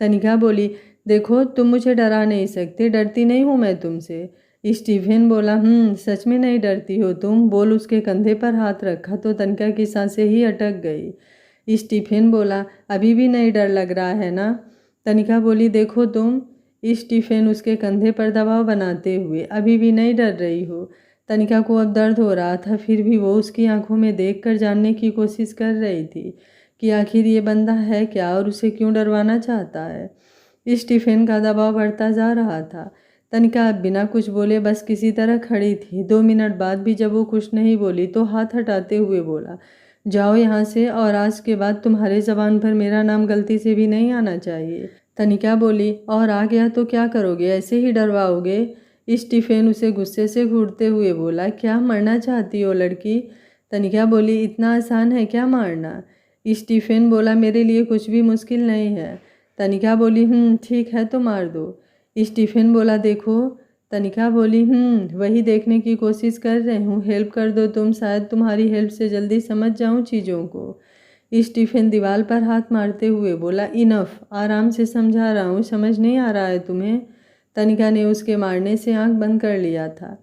तनिका बोली, देखो तुम मुझे डरा नहीं सकते, डरती नहीं हूँ मैं तुमसे। स्टीफन बोला, सच में नहीं डरती हो तुम? बोल उसके कंधे पर हाथ रखा तो तनिका की सांसें ही अटक गई। स्टीफन बोला, अभी भी नहीं डर लग रहा है ना? तनिका बोली, देखो तुम। स्टीफन उसके कंधे पर दबाव बनाते हुए, अभी भी नहीं डर रही हो? तनिका को अब दर्द हो रहा था, फिर भी वो उसकी आंखों में देखकर जानने की कोशिश कर रही थी कि आखिर ये बंदा है क्या और उसे क्यों डरवाना चाहता है। स्टीफन का दबाव बढ़ता जा रहा था। तनिका अब बिना कुछ बोले बस किसी तरह खड़ी थी। 2 मिनट बाद भी जब वो कुछ नहीं बोली तो हाथ हटाते हुए बोला, जाओ यहाँ से, और आज के बाद तुम्हारे ज़बान पर मेरा नाम गलती से भी नहीं आना चाहिए। तनिका बोली, और आ गया तो क्या करोगे, ऐसे ही डरवाओगे? स्टीफन उसे गुस्से से घूरते हुए बोला, क्या मरना चाहती हो लड़की? तनिका बोली, इतना आसान है क्या मारना? स्टीफन बोला, मेरे लिए कुछ भी मुश्किल नहीं है। तनिका बोली, ठीक है तो मार दो। स्टीफन बोला, देखो। तनिका बोली, वही देखने की कोशिश कर रही हूँ, हेल्प कर दो तुम, शायद तुम्हारी हेल्प से जल्दी समझ जाऊँ चीज़ों को। स्टीफन दीवार पर हाथ मारते हुए बोला, इनफ, आराम से समझा रहा हूँ, समझ नहीं आ रहा है तुम्हें? तनिका ने उसके मारने से आंख बंद कर लिया था।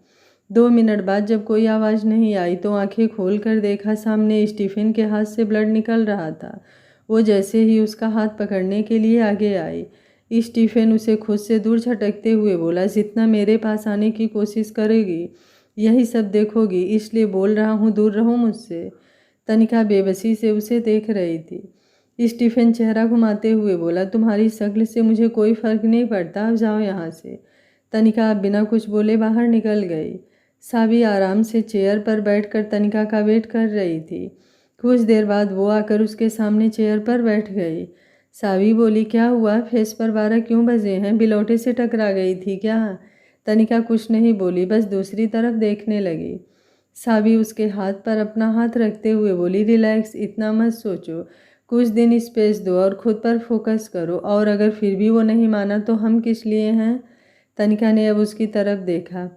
2 मिनट बाद जब कोई आवाज़ नहीं आई तो आंखें खोल कर देखा, सामने स्टीफन के हाथ से ब्लड निकल रहा था। वो जैसे ही उसका हाथ पकड़ने के लिए आगे आई, स्टीफन उसे खुद से दूर झटकते हुए बोला, जितना मेरे पास आने की कोशिश करेगी यही सब देखोगी, इसलिए बोल रहा हूँ दूर रहो मुझसे। तनिका बेबसी से उसे देख रही थी। स्टीफन चेहरा घुमाते हुए बोला, तुम्हारी शक्ल से मुझे कोई फर्क नहीं पड़ता, अब जाओ यहाँ से। तनिका अब बिना कुछ बोले बाहर निकल गई। सावी आराम से चेयर पर बैठकर तनिका का वेट कर रही थी। कुछ देर बाद वो आकर उसके सामने चेयर पर बैठ गई। सावी बोली, क्या हुआ, फेस पर 12 क्यों बजे हैं, बिलौटे से टकरा गई थी क्या? तनिका कुछ नहीं बोली, बस दूसरी तरफ देखने लगी। सावी उसके हाथ पर अपना हाथ रखते हुए बोली, रिलैक्स, इतना मत सोचो, कुछ दिन स्पेस दो और खुद पर फोकस करो, और अगर फिर भी वो नहीं माना तो हम किस लिए हैं? तनिका ने अब उसकी तरफ देखा।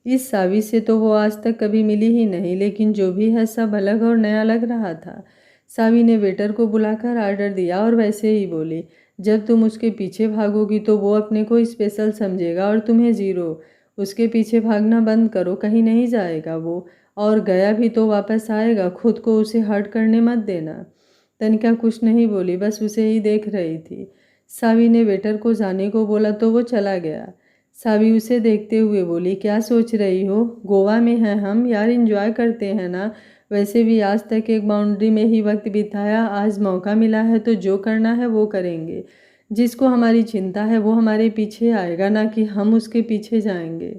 इस सावी से तो वो आज तक कभी मिली ही नहीं, लेकिन जो भी है सब अलग और नया लग रहा था। सावी ने वेटर को बुलाकर ऑर्डर दिया और वैसे ही बोली, जब तुम उसके पीछे भागोगी तो वो अपने को स्पेशल समझेगा और तुम्हें ज़ीरो। उसके पीछे भागना बंद करो, कहीं नहीं जाएगा वो, और गया भी तो वापस आएगा, खुद को उसे हर्ट करने मत देना। तनिका कुछ नहीं बोली, बस उसे ही देख रही थी। सावी ने वेटर को जाने को बोला तो वो चला गया। सावी उसे देखते हुए बोली, क्या सोच रही हो, गोवा में हैं हम यार, एंजॉय करते हैं ना, वैसे भी आज तक एक बाउंड्री में ही वक्त बिताया, आज मौका मिला है तो जो करना है वो करेंगे। जिसको हमारी चिंता है वो हमारे पीछे आएगा, ना कि हम उसके पीछे जाएंगे।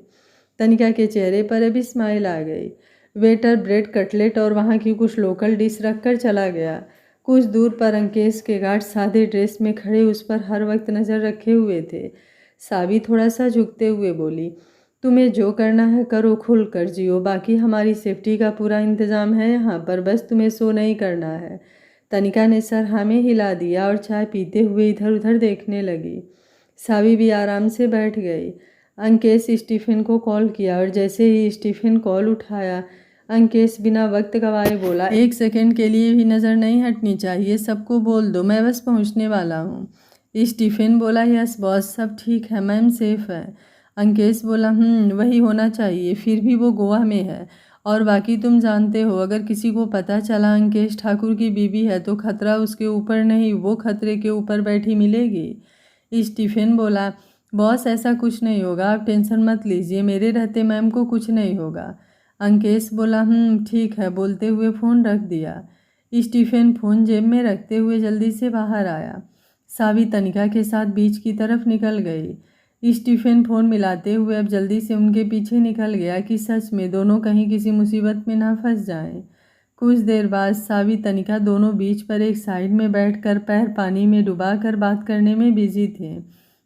तनिका के चेहरे पर अभी स्माइल आ गई। वेटर ब्रेड कटलेट और वहाँ की कुछ लोकल डिश रखकर चला गया। कुछ दूर पर अंकेश के गार्ड सादे ड्रेस में खड़े उस पर हर वक्त नज़र रखे हुए थे। सावी थोड़ा सा झुकते हुए बोली, तुम्हें जो करना है करो, खुल कर जियो, बाकी हमारी सेफ्टी का पूरा इंतज़ाम है यहाँ पर, बस तुम्हें शो नहीं करना है। तनिका ने सर हाँ में हिला दिया और चाय पीते हुए इधर उधर देखने लगी। सावी भी आराम से बैठ गई। अंकेश स्टीफन को कॉल किया और जैसे ही स्टीफन कॉल उठाया, अंकेश बिना वक्त गवाए बोला, 1 सेकंड के लिए भी नज़र नहीं हटनी चाहिए, सबको बोल दो मैं बस पहुंचने वाला हूं। स्टीफन बोला, यस बॉस, सब ठीक है, मैम सेफ है। अंकेश बोला, वही होना चाहिए, फिर भी वो गोवा में है, और बाकी तुम जानते हो, अगर किसी को पता चला अंकेश ठाकुर की बीवी है तो खतरा उसके ऊपर नहीं, वो खतरे के ऊपर बैठी मिलेगी। स्टीफन बोला, बॉस ऐसा कुछ नहीं होगा, आप टेंशन मत लीजिए, मेरे रहते मैम को कुछ नहीं होगा। अंकेश बोला, ठीक है, बोलते हुए फ़ोन रख दिया। स्टीफन फ़ोन जेब में रखते हुए जल्दी से बाहर आया। सावी तनिका के साथ बीच की तरफ निकल गई। स्टीफन फ़ोन मिलाते हुए अब जल्दी से उनके पीछे निकल गया कि सच में दोनों कहीं किसी मुसीबत में ना फंस जाएं। कुछ देर बाद सावी तनिका दोनों बीच पर एक साइड में बैठकर पैर पानी में डुबाकर बात करने में बिजी थे।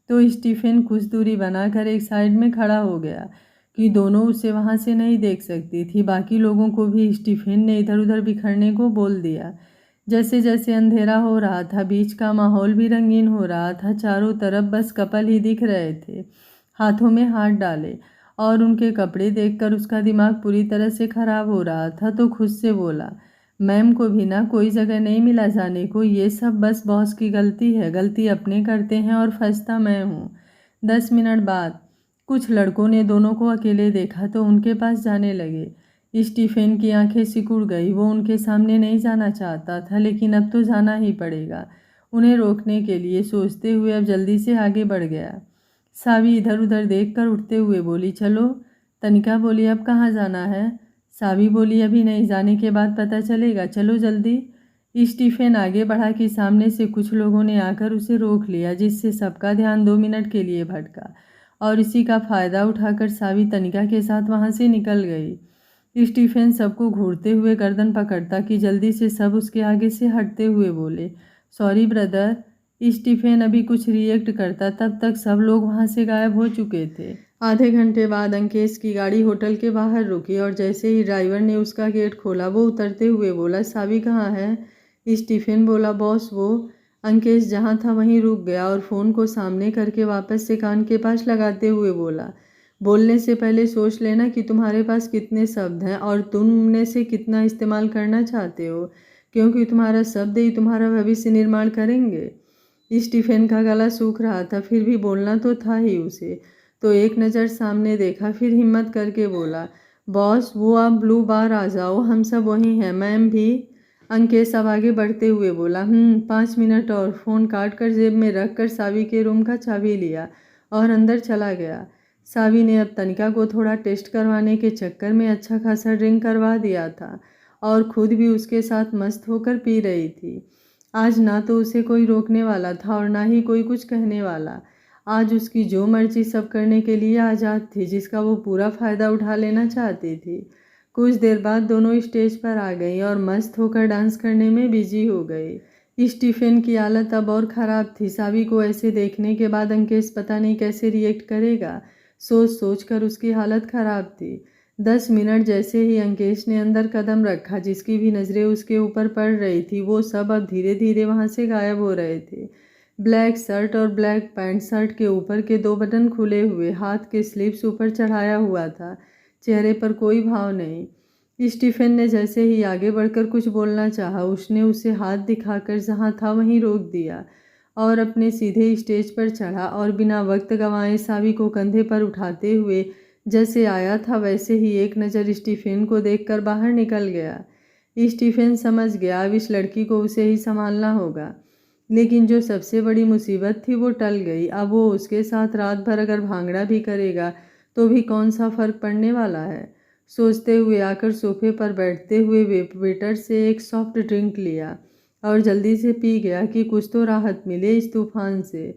तो स्टीफन कुछ दूरी बनाकर एक साइड में खड़ा हो गया कि दोनों उसे वहां से नहीं देख सकती थी। बाकी लोगों को भी स्टीफन ने इधर उधर बिखरने को बोल दिया। जैसे जैसे अंधेरा हो रहा था, बीच का माहौल भी रंगीन हो रहा था। चारों तरफ बस कपल ही दिख रहे थे, हाथों में हाथ डाले, और उनके कपड़े देखकर उसका दिमाग पूरी तरह से खराब हो रहा था। तो खुद से बोला, मैम को भी ना कोई जगह नहीं मिला जाने को। ये सब बस बॉस की गलती है, गलती अपने करते हैं और फंसता मैं हूँ। 10 मिनट बाद कुछ लड़कों ने दोनों को अकेले देखा तो उनके पास जाने लगे। स्टीफन की आंखें सिकुड़ गई। वो उनके सामने नहीं जाना चाहता था, लेकिन अब तो जाना ही पड़ेगा। उन्हें रोकने के लिए सोचते हुए अब जल्दी से आगे बढ़ गया। सावी इधर उधर देखकर उठते हुए बोली, चलो। तनिका बोली, अब कहाँ जाना है? सावी बोली, अभी नहीं, जाने के बाद पता चलेगा, चलो जल्दी। स्टीफन आगे बढ़ा कि सामने से कुछ लोगों ने आकर उसे रोक लिया, जिससे सबका ध्यान 2 मिनट के लिए भटका, और इसी का फायदा उठाकर सावी तनिका के साथ वहां से निकल गई। स्टीफन सबको घूरते हुए गर्दन पकड़ता कि जल्दी से सब उसके आगे से हटते हुए बोले, सॉरी ब्रदर। स्टीफन अभी कुछ रिएक्ट करता तब तक सब लोग वहां से गायब हो चुके थे। आधे घंटे बाद अंकेश की गाड़ी होटल के बाहर रुकी और जैसे ही ड्राइवर ने उसका गेट खोला वो उतरते हुए बोला, सावी कहाँ है? स्टीफन बोला, बॉस वो। अंकेश जहाँ था वहीं रुक गया और फ़ोन को सामने करके वापस से कान के पास लगाते हुए बोला, बोलने से पहले सोच लेना कि तुम्हारे पास कितने शब्द हैं और तुम उनमें से कितना इस्तेमाल करना चाहते हो, क्योंकि तुम्हारा शब्द ही तुम्हारा भविष्य निर्माण करेंगे। स्टीफन का गला सूख रहा था, फिर भी बोलना तो था ही उसे। तो एक नज़र सामने देखा, फिर हिम्मत करके बोला, बॉस वो आप ब्लू बार आ जाओ, हम सब वहीं हैं, मैम भी। अंकेश अब आगे बढ़ते हुए बोला, 5 मिनट और। फ़ोन काट कर जेब में रख कर सावी के रूम का चाबी लिया और अंदर चला गया। सावी ने अब तनिका को थोड़ा टेस्ट करवाने के चक्कर में अच्छा खासा ड्रिंक करवा दिया था और खुद भी उसके साथ मस्त होकर पी रही थी। आज ना तो उसे कोई रोकने वाला था और ना ही कोई कुछ कहने वाला। आज उसकी जो मर्जी सब करने के लिए आज़ाद थी, जिसका वो पूरा फ़ायदा उठा लेना चाहती थी। कुछ देर बाद दोनों स्टेज पर आ गई और मस्त होकर डांस करने में बिजी हो गई। स्टीफन की हालत अब और ख़राब थी। सावी को ऐसे देखने के बाद अंकेश पता नहीं कैसे रिएक्ट करेगा, सोच सोच कर उसकी हालत ख़राब थी। 10 मिनट जैसे ही अंकेश ने अंदर कदम रखा, जिसकी भी नज़रें उसके ऊपर पड़ रही थी, वो सब अब धीरे धीरे वहाँ से गायब हो रहे थे। ब्लैक शर्ट और ब्लैक पैंट, शर्ट के ऊपर के 2 बटन खुले हुए, हाथ के स्लीव्स ऊपर चढ़ाया हुआ था, चेहरे पर कोई भाव नहीं। स्टीफन ने जैसे ही आगे बढ़कर कुछ बोलना चाहा, उसने उसे हाथ दिखाकर जहाँ था वहीं रोक दिया और अपने सीधे स्टेज पर चढ़ा और बिना वक्त गंवाए सावी को कंधे पर उठाते हुए जैसे आया था वैसे ही एक नज़र स्टीफन को देखकर बाहर निकल गया। स्टीफन समझ गया अब इस लड़की को उसे ही संभालना होगा, लेकिन जो सबसे बड़ी मुसीबत थी वो टल गई। अब वो उसके साथ रात भर अगर भांगड़ा भी करेगा तो भी कौन सा फ़र्क पड़ने वाला है। सोचते हुए आकर सोफे पर बैठते हुए वेटर से एक सॉफ्ट ड्रिंक लिया और जल्दी से पी गया कि कुछ तो राहत मिले इस तूफान से।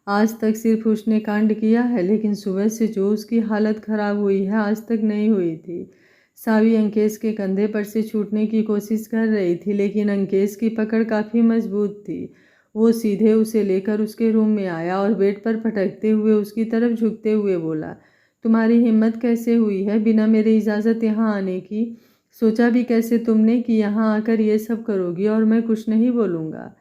आज तक सिर्फ उसने कांड किया है, लेकिन सुबह से जो उसकी हालत ख़राब हुई है आज तक नहीं हुई थी। सावी अंकेश के कंधे पर से छूटने की कोशिश कर रही थी, लेकिन अंकेश की पकड़ काफ़ी मजबूत थी। वो सीधे उसे लेकर उसके रूम में आया और बेड पर पटकते हुए उसकी तरफ झुकते हुए बोला, तुम्हारी हिम्मत कैसे हुई है बिना मेरी इजाज़त यहाँ आने की? सोचा भी कैसे तुमने कि यहाँ आकर ये सब करोगी और मैं कुछ नहीं बोलूँगा?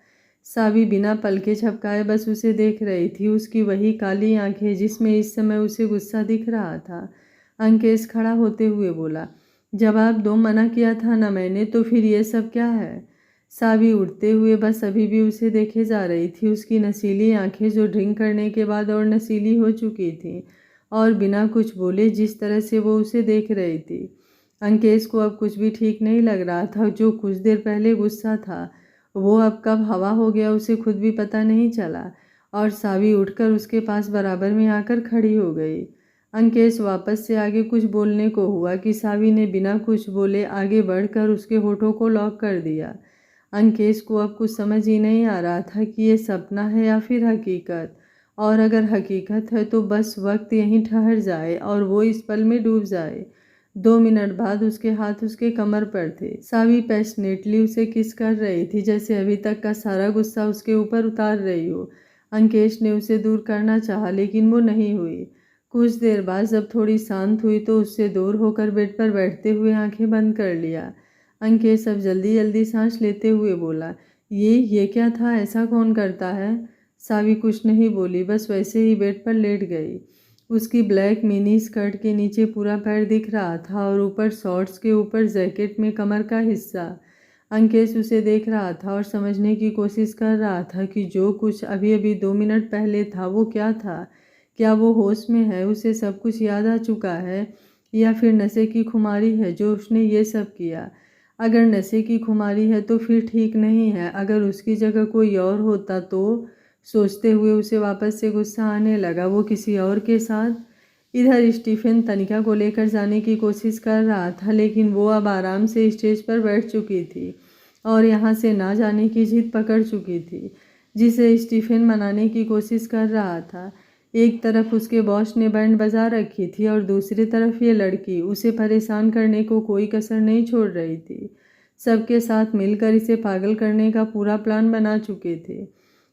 सावी बिना पलके झपकाए बस उसे देख रही थी, उसकी वही काली आंखें जिसमें इस समय उसे गुस्सा दिख रहा था। अंकेश खड़ा होते हुए बोला, जवाब दो, मना किया था ना मैंने, तो फिर ये सब क्या है? सावी उठते हुए बस अभी भी उसे देखे जा रही थी। उसकी नसीली आंखें जो ड्रिंक करने के बाद और नसीली हो चुकी थीं, और बिना कुछ बोले जिस तरह से वो उसे देख रही थी, अंकेश को अब कुछ भी ठीक नहीं लग रहा था। जो कुछ देर पहले गुस्सा था वो अब कब हवा हो गया उसे खुद भी पता नहीं चला, और सावी उठकर उसके पास बराबर में आकर खड़ी हो गई। अंकेश वापस से आगे कुछ बोलने को हुआ कि सावी ने बिना कुछ बोले आगे बढ़कर उसके होठों को लॉक कर दिया। अंकेश को अब कुछ समझ ही नहीं आ रहा था कि ये सपना है या फिर हकीकत, और अगर हकीकत है तो बस वक्त यहीं ठहर जाए और वो इस पल में डूब जाए। 2 मिनट बाद उसके हाथ उसके कमर पर थे। सावी पैशनेटली उसे किस कर रही थी, जैसे अभी तक का सारा गुस्सा उसके ऊपर उतार रही हो। अंकेश ने उसे दूर करना चाहा लेकिन वो नहीं हुई। कुछ देर बाद जब थोड़ी शांत हुई तो उससे दूर होकर बेड पर बैठते हुए आंखें बंद कर लिया। अंकेश अब जल्दी जल्दी सांस लेते हुए बोला, ये क्या था, ऐसा कौन करता है? सावी कुछ नहीं बोली, बस वैसे ही बेड पर लेट गई। उसकी ब्लैक मिनी स्कर्ट के नीचे पूरा पैर दिख रहा था और ऊपर शॉर्ट्स के ऊपर जैकेट में कमर का हिस्सा। अंकेश उसे देख रहा था और समझने की कोशिश कर रहा था कि जो कुछ अभी अभी 2 मिनट पहले था वो क्या था। क्या वो होश में है, उसे सब कुछ याद आ चुका है, या फिर नशे की खुमारी है जो उसने ये सब किया? अगर नशे की खुमारी है तो फिर ठीक नहीं है। अगर उसकी जगह कोई और होता तो? सोचते हुए उसे वापस से गुस्सा आने लगा। वो किसी और के साथ? इधर स्टीफन तनिका को लेकर जाने की कोशिश कर रहा था लेकिन वो अब आराम से स्टेज पर बैठ चुकी थी और यहाँ से ना जाने की जिद पकड़ चुकी थी, जिसे स्टीफन मनाने की कोशिश कर रहा था। एक तरफ उसके बॉस ने बैंड बजा रखी थी और दूसरी तरफ ये लड़की उसे परेशान करने को कोई कसर नहीं छोड़ रही थी। सबके साथ मिलकर इसे पागल करने का पूरा प्लान बना चुके थे।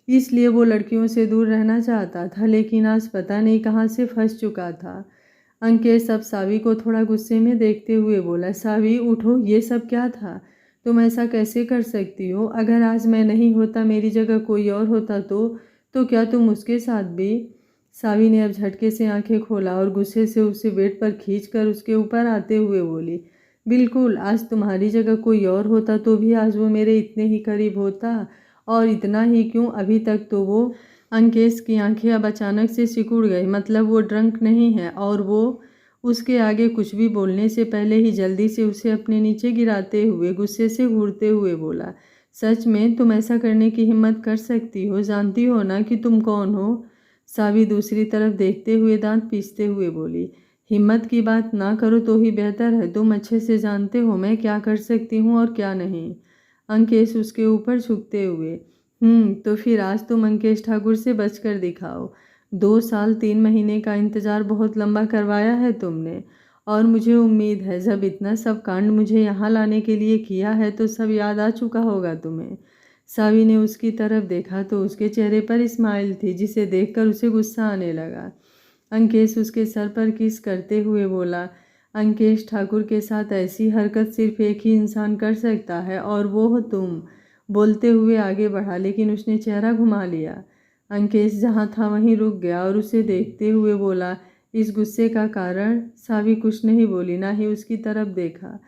इसलिए वो लड़कियों से दूर रहना चाहता था लेकिन आज पता नहीं कहाँ से फंस चुका था। अंकेश अब सावी को थोड़ा गुस्से में देखते हुए बोला, सावी उठो, ये सब क्या था? तुम ऐसा कैसे कर सकती हो? अगर आज मैं नहीं होता, मेरी जगह कोई और होता तो क्या तुम उसके साथ भी? सावी ने अब झटके से आंखें खोला और गुस्से से उसे बेड पर खींचकर उसके ऊपर आते हुए बोली, बिल्कुल, आज तुम्हारी जगह कोई और होता तो भी आज वो मेरे इतने ही करीब होता। और इतना ही क्यों, अभी तक तो वो। अंकेश की आंखें अब अचानक से सिकुड़ गई। मतलब वो ड्रंक नहीं है और वो उसके आगे कुछ भी बोलने से पहले ही जल्दी से उसे अपने नीचे गिराते हुए गुस्से से घूरते हुए बोला, सच में तुम ऐसा करने की हिम्मत कर सकती हो? जानती हो ना कि तुम कौन हो? सावी दूसरी तरफ देखते हुए दांत पीसते हुए बोली, हिम्मत की बात ना करो तो ही बेहतर है। तुम अच्छे से जानते हो मैं क्या कर सकती हूँ और क्या नहीं। अंकेश उसके ऊपर झुकते हुए, तो फिर आज तुम अंकेश ठाकुर से बचकर दिखाओ। 2 साल 3 महीने का इंतज़ार बहुत लंबा करवाया है तुमने, और मुझे उम्मीद है जब इतना सब कांड मुझे यहाँ लाने के लिए किया है तो सब याद आ चुका होगा तुम्हें। सावी ने उसकी तरफ देखा तो उसके चेहरे पर स्माइल थी, जिसे देखकर उसे गुस्सा आने लगा। अंकेश उसके सर पर किस करते हुए बोला, अंकेश ठाकुर के साथ ऐसी हरकत सिर्फ एक ही इंसान कर सकता है और वो हो तुम। बोलते हुए आगे बढ़ा लेकिन उसने चेहरा घुमा लिया। अंकेश जहाँ था वहीं रुक गया और उसे देखते हुए बोला, इस गुस्से का कारण? सावी कुछ नहीं बोली, ना ही उसकी तरफ देखा।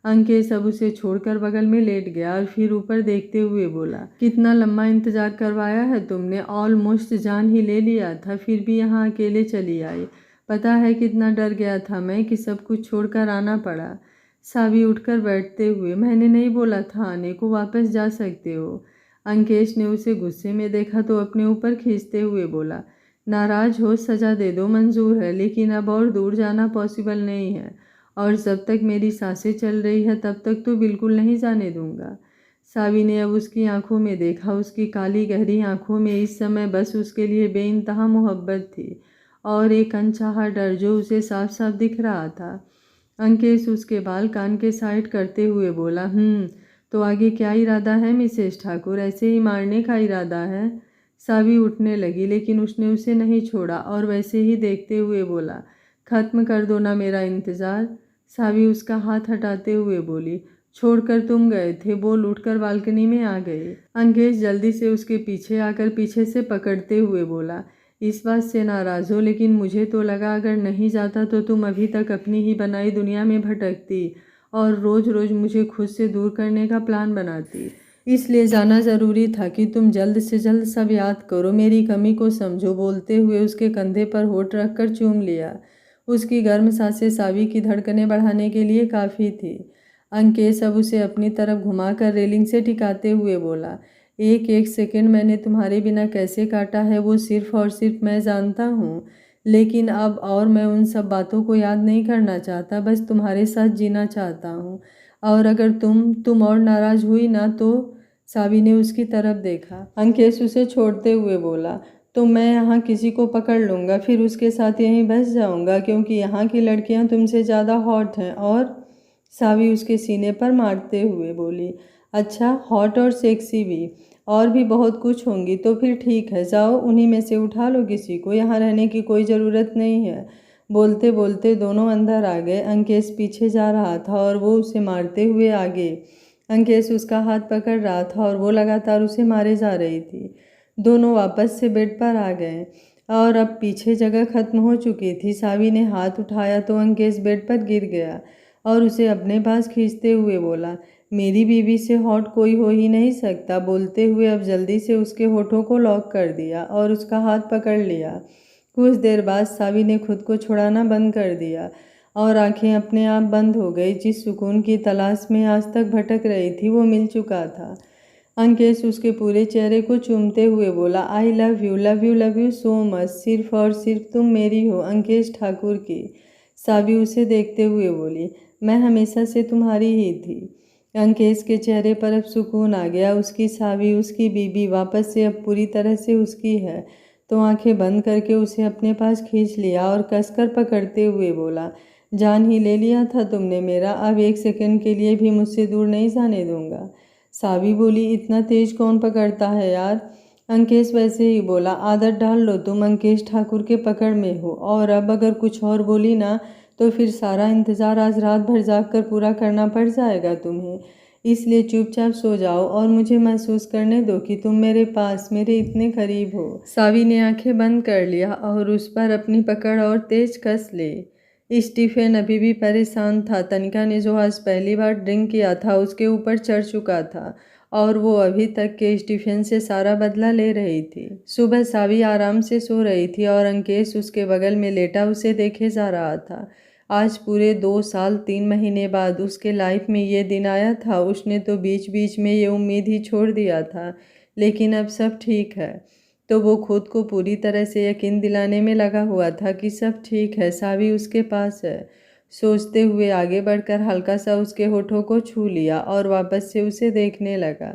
अंकेश अब उसे छोड़कर बगल में लेट गया और फिर ऊपर देखते हुए बोला, कितना लंबा इंतजार करवाया है तुमने, ऑलमोस्ट जान ही ले लिया था, फिर भी यहाँ अकेले चली आई। पता है कितना डर गया था मैं कि सब कुछ छोड़कर आना पड़ा। सावी उठकर बैठते हुए, मैंने नहीं बोला था आने को, वापस जा सकते हो। अंकेश ने उसे गुस्से में देखा तो अपने ऊपर खींचते हुए बोला, नाराज हो, सजा दे दो, मंजूर है, लेकिन अब और दूर जाना पॉसिबल नहीं है, और जब तक मेरी सांसें चल रही है तब तक तो बिल्कुल नहीं जाने दूंगा। सावी ने अब उसकी आंखों में देखा। उसकी काली गहरी आंखों में इस समय बस उसके लिए बेइंतहा मोहब्बत थी और एक अनचाहा डर जो उसे साफ साफ दिख रहा था। अंकेश उसके बाल कान के साइड करते हुए बोला, तो आगे क्या इरादा है मिसेस ठाकुर? ऐसे ही मारने का इरादा है? सावी उठने लगी लेकिन उसने उसे नहीं छोड़ा और वैसे ही देखते हुए बोला, खत्म कर दो ना मेरा इंतज़ार। सावी उसका हाथ हटाते हुए बोली, छोड़कर तुम गए थे, बोल उठकर बालकनी में आ गए। अंकेश जल्दी से उसके पीछे आकर पीछे से पकड़ते हुए बोला, इस बात से नाराज़ हो, लेकिन मुझे तो लगा अगर नहीं जाता तो तुम अभी तक अपनी ही बनाई दुनिया में भटकती और रोज़ रोज़ मुझे खुद से दूर करने का प्लान बनाती। इसलिए जाना ज़रूरी था कि तुम जल्द से जल्द सब याद करो, मेरी कमी को समझो। बोलते हुए उसके कंधे पर होठ रखकर चूम लिया। उसकी गर्म सांसें सावी की धड़कनें बढ़ाने के लिए काफ़ी थी। अंकेश अब उसे अपनी तरफ घुमाकर रेलिंग से टिकाते हुए बोला, एक एक सेकंड मैंने तुम्हारे बिना कैसे काटा है वो सिर्फ और सिर्फ मैं जानता हूँ, लेकिन अब और मैं उन सब बातों को याद नहीं करना चाहता, बस तुम्हारे साथ जीना चाहता हूँ। और अगर तुम और नाराज़ हुई ना तो। सावी ने उसकी तरफ देखा। अंकेश उसे छोड़ते हुए बोला, तो मैं यहाँ किसी को पकड़ लूँगा, फिर उसके साथ यहीं बस जाऊँगा, क्योंकि यहाँ की लड़कियाँ तुमसे ज़्यादा हॉट हैं। और सावी उसके सीने पर मारते हुए बोली, अच्छा, हॉट और सेक्सी भी, और भी बहुत कुछ होंगी। तो फिर ठीक है, जाओ उन्हीं में से उठा लो किसी को, यहाँ रहने की कोई ज़रूरत नहीं है। बोलते बोलते दोनों अंदर आ गए। अंकेश पीछे जा रहा था और वो उसे मारते हुए आगे। अंकेश उसका हाथ पकड़ रहा था और वो लगातार उसे मारे जा रही थी। दोनों वापस से बेड पर आ गए और अब पीछे जगह खत्म हो चुकी थी। सावी ने हाथ उठाया तो अंकेश बेड पर गिर गया और उसे अपने पास खींचते हुए बोला, मेरी बीवी से हॉट कोई हो ही नहीं सकता। बोलते हुए अब जल्दी से उसके होठों को लॉक कर दिया और उसका हाथ पकड़ लिया। कुछ देर बाद सावी ने खुद को छुड़ाना बंद कर दिया और आंखें अपने आप बंद हो गई। जिस सुकून की तलाश में आज तक भटक रही थी वो मिल चुका था। अंकेश उसके पूरे चेहरे को चूमते हुए बोला, I love you, love you, love you so much, सिर्फ और सिर्फ तुम मेरी हो, अंकेश ठाकुर की। सावी उसे देखते हुए बोली, मैं हमेशा से तुम्हारी ही थी। अंकेश के चेहरे पर अब सुकून आ गया। उसकी सावी, उसकी बीबी वापस से अब पूरी तरह से उसकी है। तो आंखें बंद करके उसे अपने पास खींच लिया और कसकर पकड़ते हुए बोला, जान ही ले लिया था तुमने मेरा, अब एक सेकंड के लिए भी मुझसे दूर नहीं जाने दूंगा। सावी बोली, इतना तेज कौन पकड़ता है यार। अंकेश वैसे ही बोला, आदत डाल लो, तुम अंकेश ठाकुर के पकड़ में हो। और अब अगर कुछ और बोली ना तो फिर सारा इंतज़ार आज रात भर जाग कर पूरा करना पड़ जाएगा तुम्हें। इसलिए चुपचाप सो जाओ और मुझे महसूस करने दो कि तुम मेरे पास, मेरे इतने करीब हो। सावी ने आंखें बंद कर लिया और उस पर अपनी पकड़ और तेज कस ली। स्टीफन अभी भी परेशान था। तनिका ने जो आज पहली बार ड्रिंक किया था उसके ऊपर चढ़ चुका था और वो अभी तक के स्टीफन से सारा बदला ले रही थी। सुबह सावी आराम से सो रही थी और अंकेश उसके बगल में लेटा उसे देखे जा रहा था। आज पूरे 2 साल 3 महीने बाद उसके लाइफ में ये दिन आया था। उसने तो बीच बीच में ये उम्मीद ही छोड़ दिया था, लेकिन अब सब ठीक है। तो वो खुद को पूरी तरह से यकीन दिलाने में लगा हुआ था कि सब ठीक है, सावी उसके पास है। सोचते हुए आगे बढ़कर हल्का सा उसके होठों को छू लिया और वापस से उसे देखने लगा।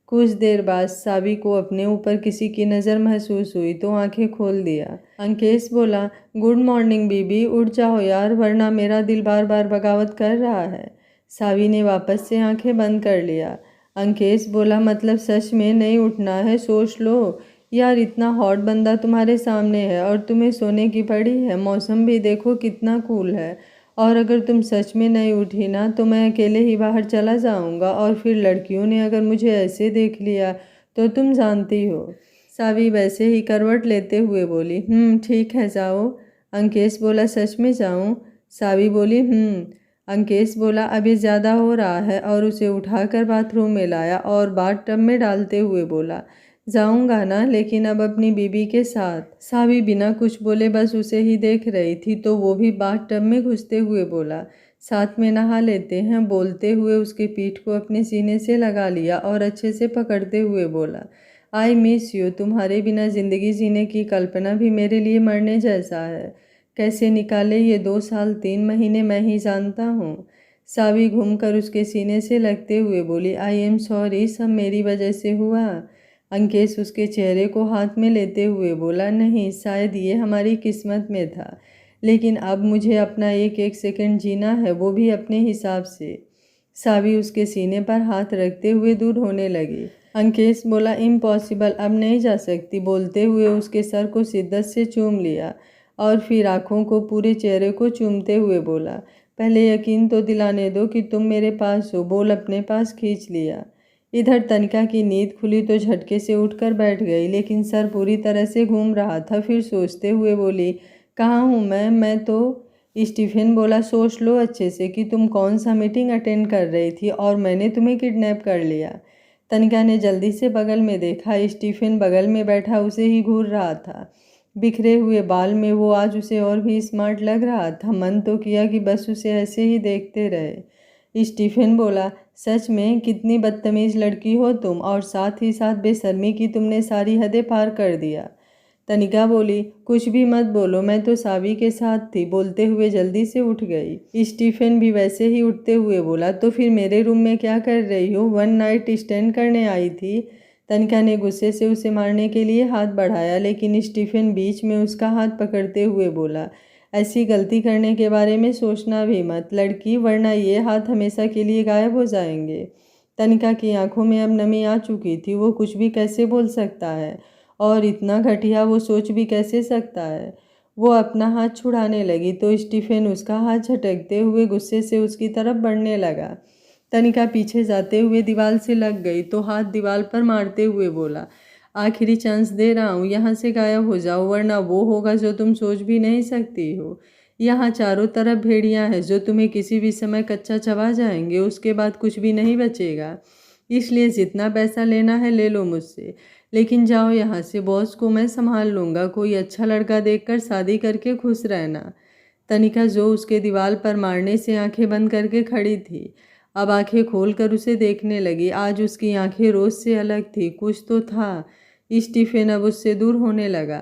कुछ देर बाद सावी को अपने ऊपर किसी की नज़र महसूस हुई तो आंखें खोल दिया। अंकेश बोला, गुड मॉर्निंग बीबी, उठ जाओ यार, वरना मेरा दिल बार बार बगावत कर रहा है। सावी ने वापस से आंखें बंद कर लिया। अंकेश बोला, मतलब सच में नहीं उठना है? सोच लो यार, इतना हॉट बंदा तुम्हारे सामने है और तुम्हें सोने की पड़ी है। मौसम भी देखो कितना कूल है। और अगर तुम सच में नहीं उठी ना तो मैं अकेले ही बाहर चला जाऊंगा और फिर लड़कियों ने अगर मुझे ऐसे देख लिया तो तुम जानती हो। सावी वैसे ही करवट लेते हुए बोली, ठीक है, जाओ। अंकेश बोला, सच में जाऊं? सावी बोली, अंकेश बोला, अभी ज़्यादा हो रहा है और उसे उठाकर बाथरूम में लाया और बाथ टब में डालते हुए बोला, जाऊंगा ना, लेकिन अब अपनी बीबी के साथ। सावी बिना कुछ बोले बस उसे ही देख रही थी तो वो भी बाथ टब में घुसते हुए बोला, साथ में नहा लेते हैं। बोलते हुए उसके पीठ को अपने सीने से लगा लिया और अच्छे से पकड़ते हुए बोला, आई मिस यू, तुम्हारे बिना ज़िंदगी जीने की कल्पना भी मेरे लिए मरने जैसा है। कैसे निकाले ये 2 साल 3 महीने मैं ही जानता हूँ। सावी घूमकर उसके सीने से लगते हुए बोली, आई एम सॉरी, सब मेरी वजह से हुआ। अंकेश उसके चेहरे को हाथ में लेते हुए बोला, नहीं, शायद ये हमारी किस्मत में था, लेकिन अब मुझे अपना एक एक सेकंड जीना है, वो भी अपने हिसाब से। सावी उसके सीने पर हाथ रखते हुए दूर होने लगी। अंकेश बोला, इम्पॉसिबल, अब नहीं जा सकती। बोलते हुए उसके सर को शिद्दत से चूम लिया और फिर आँखों को, पूरे चेहरे को चूमते हुए बोला, पहले यकीन तो दिलाने दो कि तुम मेरे पास हो। बोल अपने पास खींच लिया। इधर तनिका की नींद खुली तो झटके से उठकर बैठ गई, लेकिन सर पूरी तरह से घूम रहा था। फिर सोचते हुए बोली, कहाँ हूँ मैं तो। स्टीफन बोला, सोच लो अच्छे से कि तुम कौन सा मीटिंग अटेंड कर रही थी और मैंने तुम्हें किडनैप कर लिया। तनिका ने जल्दी से बगल में देखा। स्टीफन बगल में बैठा उसे ही घूर रहा था। बिखरे हुए बाल में वो आज उसे और भी स्मार्ट लग रहा था। मन तो किया कि बस उसे ऐसे ही देखते रहे। स्टीफन बोला, सच में कितनी बदतमीज लड़की हो तुम, और साथ ही साथ बेशर्मी की तुमने सारी हदें पार कर दिया। तनिका बोली, कुछ भी मत बोलो, मैं तो सावी के साथ थी। बोलते हुए जल्दी से उठ गई। स्टीफन भी वैसे ही उठते हुए बोला, तो फिर मेरे रूम में क्या कर रही हो? 1 नाइट स्टैंड करने आई थी? तनिका ने गुस्से से उसे मारने के लिए हाथ बढ़ाया, लेकिन स्टीफन बीच में उसका हाथ पकड़ते हुए बोला, ऐसी गलती करने के बारे में सोचना भी मत लड़की, वरना ये हाथ हमेशा के लिए गायब हो जाएंगे। तनिका की आंखों में अब नमी आ चुकी थी। वो कुछ भी कैसे बोल सकता है और इतना घटिया वो सोच भी कैसे सकता है। वो अपना हाथ छुड़ाने लगी तो स्टीफन उसका हाथ झटकते हुए गुस्से से उसकी तरफ बढ़ने लगा। तनिका पीछे जाते हुए दीवार से लग गई तो हाथ दीवार पर मारते हुए बोला, आखिरी चांस दे रहा हूँ, यहाँ से गायब हो जाओ, वरना वो होगा जो तुम सोच भी नहीं सकती हो। यहाँ चारों तरफ भेड़ियाँ हैं जो तुम्हें किसी भी समय कच्चा चबा जाएंगे, उसके बाद कुछ भी नहीं बचेगा। इसलिए जितना पैसा लेना है ले लो मुझसे, लेकिन जाओ यहाँ से, बॉस को मैं संभाल लूँगा। कोई अच्छा लड़का देखकर शादी करके खुश रहना। तनिका जो उसके दीवार पर मारने से आंखें बंद करके खड़ी थी, अब आंखें खोलकर उसे देखने लगी। आज उसकी आंखें रोज से अलग थी, कुछ तो था। स्टीफन अब उससे दूर होने लगा।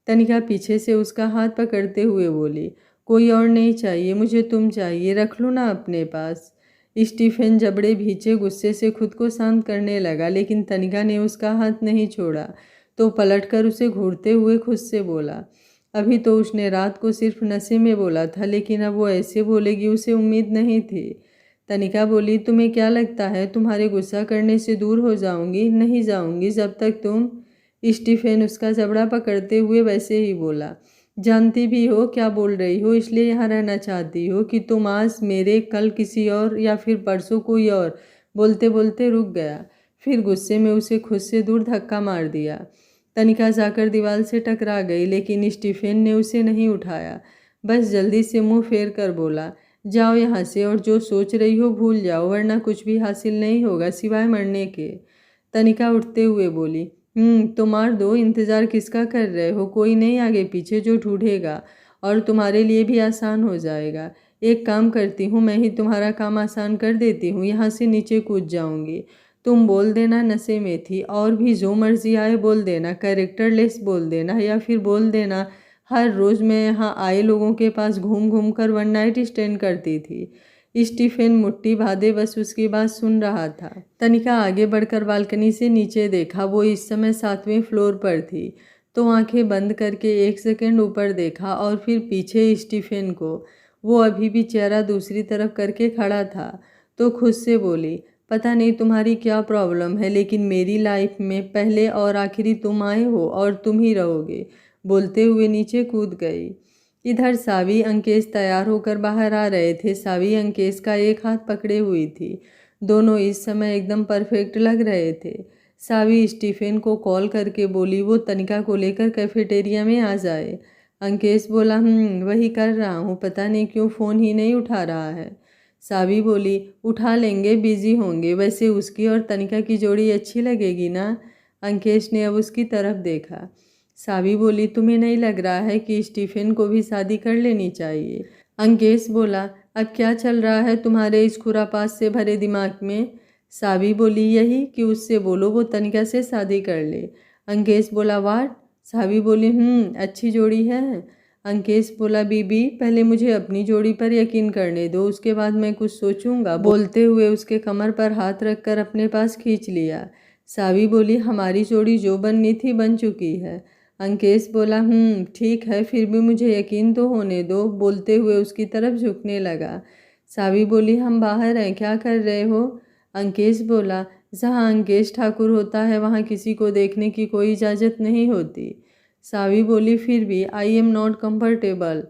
तनिका पीछे से उसका हाथ पकड़ते हुए बोली, कोई और नहीं चाहिए, मुझे तुम चाहिए, रख लो ना अपने पास। स्टीफन जबड़े भींचे गुस्से से खुद को शांत करने लगा, लेकिन तनिका ने उसका हाथ नहीं छोड़ा तो पलटकर उसे घूरते हुए खुद से बोला, अभी तो उसने रात को सिर्फ नशे में बोला था, लेकिन अब वो ऐसे बोलेगी उसे उम्मीद नहीं थी। तनिका बोली, तुम्हें क्या लगता है तुम्हारे गुस्सा करने से दूर हो जाऊंगी? नहीं जाऊंगी जब तक तुम। स्टीफन उसका जबड़ा पकड़ते हुए वैसे ही बोला, जानती भी हो क्या बोल रही हो, इसलिए यहाँ रहना चाहती हो कि तुम आज मेरे, कल किसी और, या फिर परसों कोई और। बोलते बोलते रुक गया, फिर गुस्से में उसे खुद से दूर धक्का मार दिया। तनिका जाकर दीवार से टकरा गई, लेकिन स्टीफन ने उसे नहीं उठाया। बस जल्दी से मुंह फेर कर बोला, जाओ यहाँ से और जो सोच रही हो भूल जाओ, वरना कुछ भी हासिल नहीं होगा सिवाय मरने के। तनिका उठते हुए बोली, तो मार दो, इंतज़ार किसका कर रहे हो? कोई नहीं आगे पीछे जो ढूंढेगा, और तुम्हारे लिए भी आसान हो जाएगा। एक काम करती हूँ, मैं ही तुम्हारा काम आसान कर देती हूँ, यहाँ से नीचे कूद जाऊँगी। तुम बोल देना नशे में थी, और भी जो मर्जी आए बोल देना, कैरेक्टरलेस बोल देना, या फिर बोल देना हर रोज़ मैं यहाँ आए लोगों के पास घूम घूम कर वन नाइट स्टैंड करती थी। स्टीफन मुट्ठी बांधे बस उसकी बात सुन रहा था। तनिका आगे बढ़कर बालकनी से नीचे देखा, वो इस समय 7वें फ्लोर पर थी। तो आंखें बंद करके 1 सेकंड ऊपर देखा और फिर पीछे स्टीफन को। वो अभी भी चेहरा दूसरी तरफ करके खड़ा था। तो खुद से बोली, पता नहीं तुम्हारी क्या प्रॉब्लम है, लेकिन मेरी लाइफ में पहले और आखिरी तुम आए हो और तुम ही रहोगे। बोलते हुए नीचे कूद गई। इधर सावी अंकेश तैयार होकर बाहर आ रहे थे। सावी अंकेश का एक हाथ पकड़े हुई थी। दोनों इस समय एकदम परफेक्ट लग रहे थे। सावी स्टीफन को कॉल करके बोली वो तनिका को लेकर कैफेटेरिया में आ जाए। अंकेश बोला, वही कर रहा हूँ, पता नहीं क्यों फ़ोन ही नहीं उठा रहा है। सावी बोली, उठा लेंगे, बिजी होंगे, वैसे उसकी और तनिका की जोड़ी अच्छी लगेगी ना। अंकेश ने अब उसकी तरफ देखा। सावी बोली, तुम्हें नहीं लग रहा है कि स्टीफन को भी शादी कर लेनी चाहिए? अंकेश बोला, अब क्या चल रहा है तुम्हारे इस खुरापात से भरे दिमाग में? सावी बोली, यही कि उससे बोलो वो तनिका से शादी कर ले। अंकेश बोला, वाट? सावी बोली, अच्छी जोड़ी है। अंकेश बोला, बीबी पहले मुझे अपनी जोड़ी पर यकीन करने दो, उसके बाद मैं कुछ सोचूंगा। बोलते हुए उसके कमर पर हाथ रखकर अपने पास खींच लिया। सावी बोली, हमारी जोड़ी जो बननी थी बन चुकी है। अंकेश बोला, ठीक है, फिर भी मुझे यकीन तो होने दो। बोलते हुए उसकी तरफ झुकने लगा। सावी बोली, हम बाहर हैं, क्या कर रहे हो? अंकेश बोला, जहाँ अंकेश ठाकुर होता है वहाँ किसी को देखने की कोई इजाज़त नहीं होती। सावी बोली, फिर भी I am not comfortable.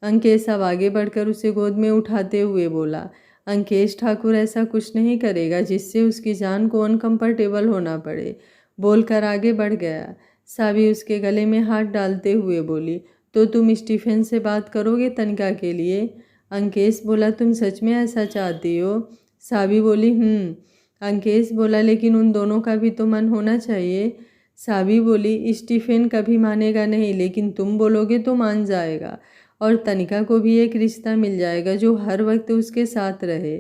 Ankesh अब आगे बढ़कर उसे गोद में उठाते हुए बोला, अंकेश ठाकुर ऐसा कुछ नहीं करेगा जिससे उसकी जान को अनकंफर्टेबल होना पड़े। बोलकर आगे बढ़ गया। सावी उसके गले में हाथ डालते हुए बोली, तो तुम स्टीफन से बात करोगे तनिका के लिए? अंकेश बोला, तुम सच में ऐसा चाहती हो? सावी बोली, अंकेश बोला, लेकिन उन दोनों का भी तो मन होना चाहिए। सावी बोली, स्टीफन कभी मानेगा नहीं, लेकिन तुम बोलोगे तो मान जाएगा, और तनिका को भी एक रिश्ता मिल जाएगा जो हर वक्त उसके साथ रहे।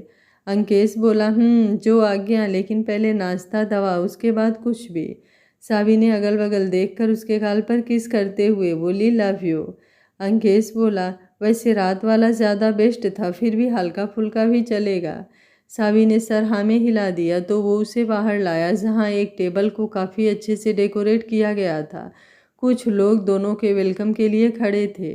अंकेश बोला, जो आज्ञा, लेकिन पहले नाश्ता, दवा, उसके बाद कुछ भी। सावी ने अगल बगल देखकर उसके गाल पर किस करते हुए बोली, लव यू। अंकेश बोला, वैसे रात वाला ज़्यादा बेस्ट था, फिर भी हल्का फुल्का भी चलेगा। सावी ने सर हाँ में हिला दिया तो वो उसे बाहर लाया, जहाँ एक टेबल को काफ़ी अच्छे से डेकोरेट किया गया था। कुछ लोग दोनों के वेलकम के लिए खड़े थे।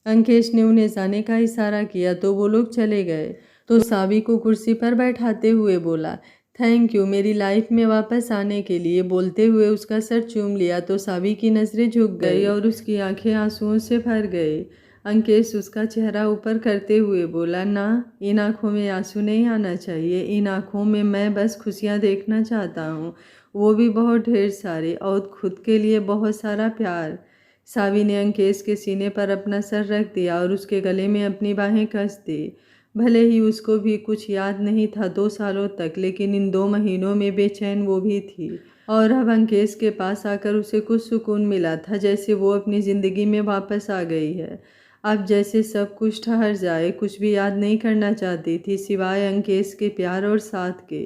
अंकेश ने उन्हें जाने का इशारा किया तो वो लोग चले गए। तो सावी को कुर्सी पर बैठाते हुए बोला, थैंक यू मेरी लाइफ में वापस आने के लिए। बोलते हुए उसका सर चूम लिया तो सावी की नज़रें झुक गई और उसकी आंखें आंसुओं से भर गई। अंकेश उसका चेहरा ऊपर करते हुए बोला, ना, इन आँखों में आंसू नहीं आना चाहिए। इन आँखों में मैं बस खुशियाँ देखना चाहता हूँ, वो भी बहुत ढेर सारी, और खुद के लिए बहुत सारा प्यार। सावी ने अंकेश के सीने पर अपना सर रख दिया और उसके गले में अपनी बाहें कस दी। भले ही उसको भी कुछ याद नहीं था 2 सालों तक, लेकिन इन 2 महीनों में बेचैन वो भी थी। और अब अंकेश के पास आकर उसे कुछ सुकून मिला था, जैसे वो अपनी ज़िंदगी में वापस आ गई है। अब जैसे सब कुछ ठहर जाए, कुछ भी याद नहीं करना चाहती थी सिवाय अंकेश के प्यार और साथ के।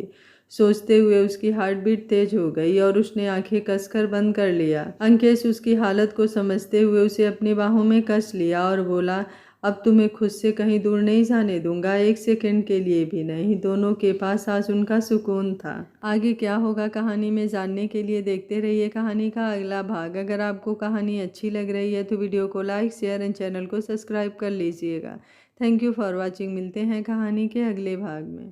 सोचते हुए उसकी हार्ट बीट तेज हो गई और उसने आंखें कसकर बंद कर लिया। अंकेश उसकी हालत को समझते हुए उसे अपनी बाहों में कस लिया और बोला, अब तुम्हें खुद से कहीं दूर नहीं जाने दूंगा, 1 सेकंड के लिए भी नहीं। दोनों के पास आज उनका सुकून था। आगे क्या होगा कहानी में जानने के लिए देखते रहिए कहानी का अगला भाग। अगर आपको कहानी अच्छी लग रही है तो वीडियो को लाइक, शेयर एंड चैनल को सब्सक्राइब कर लीजिएगा। Thank you for watching. मिलते हैं कहानी के अगले भाग में।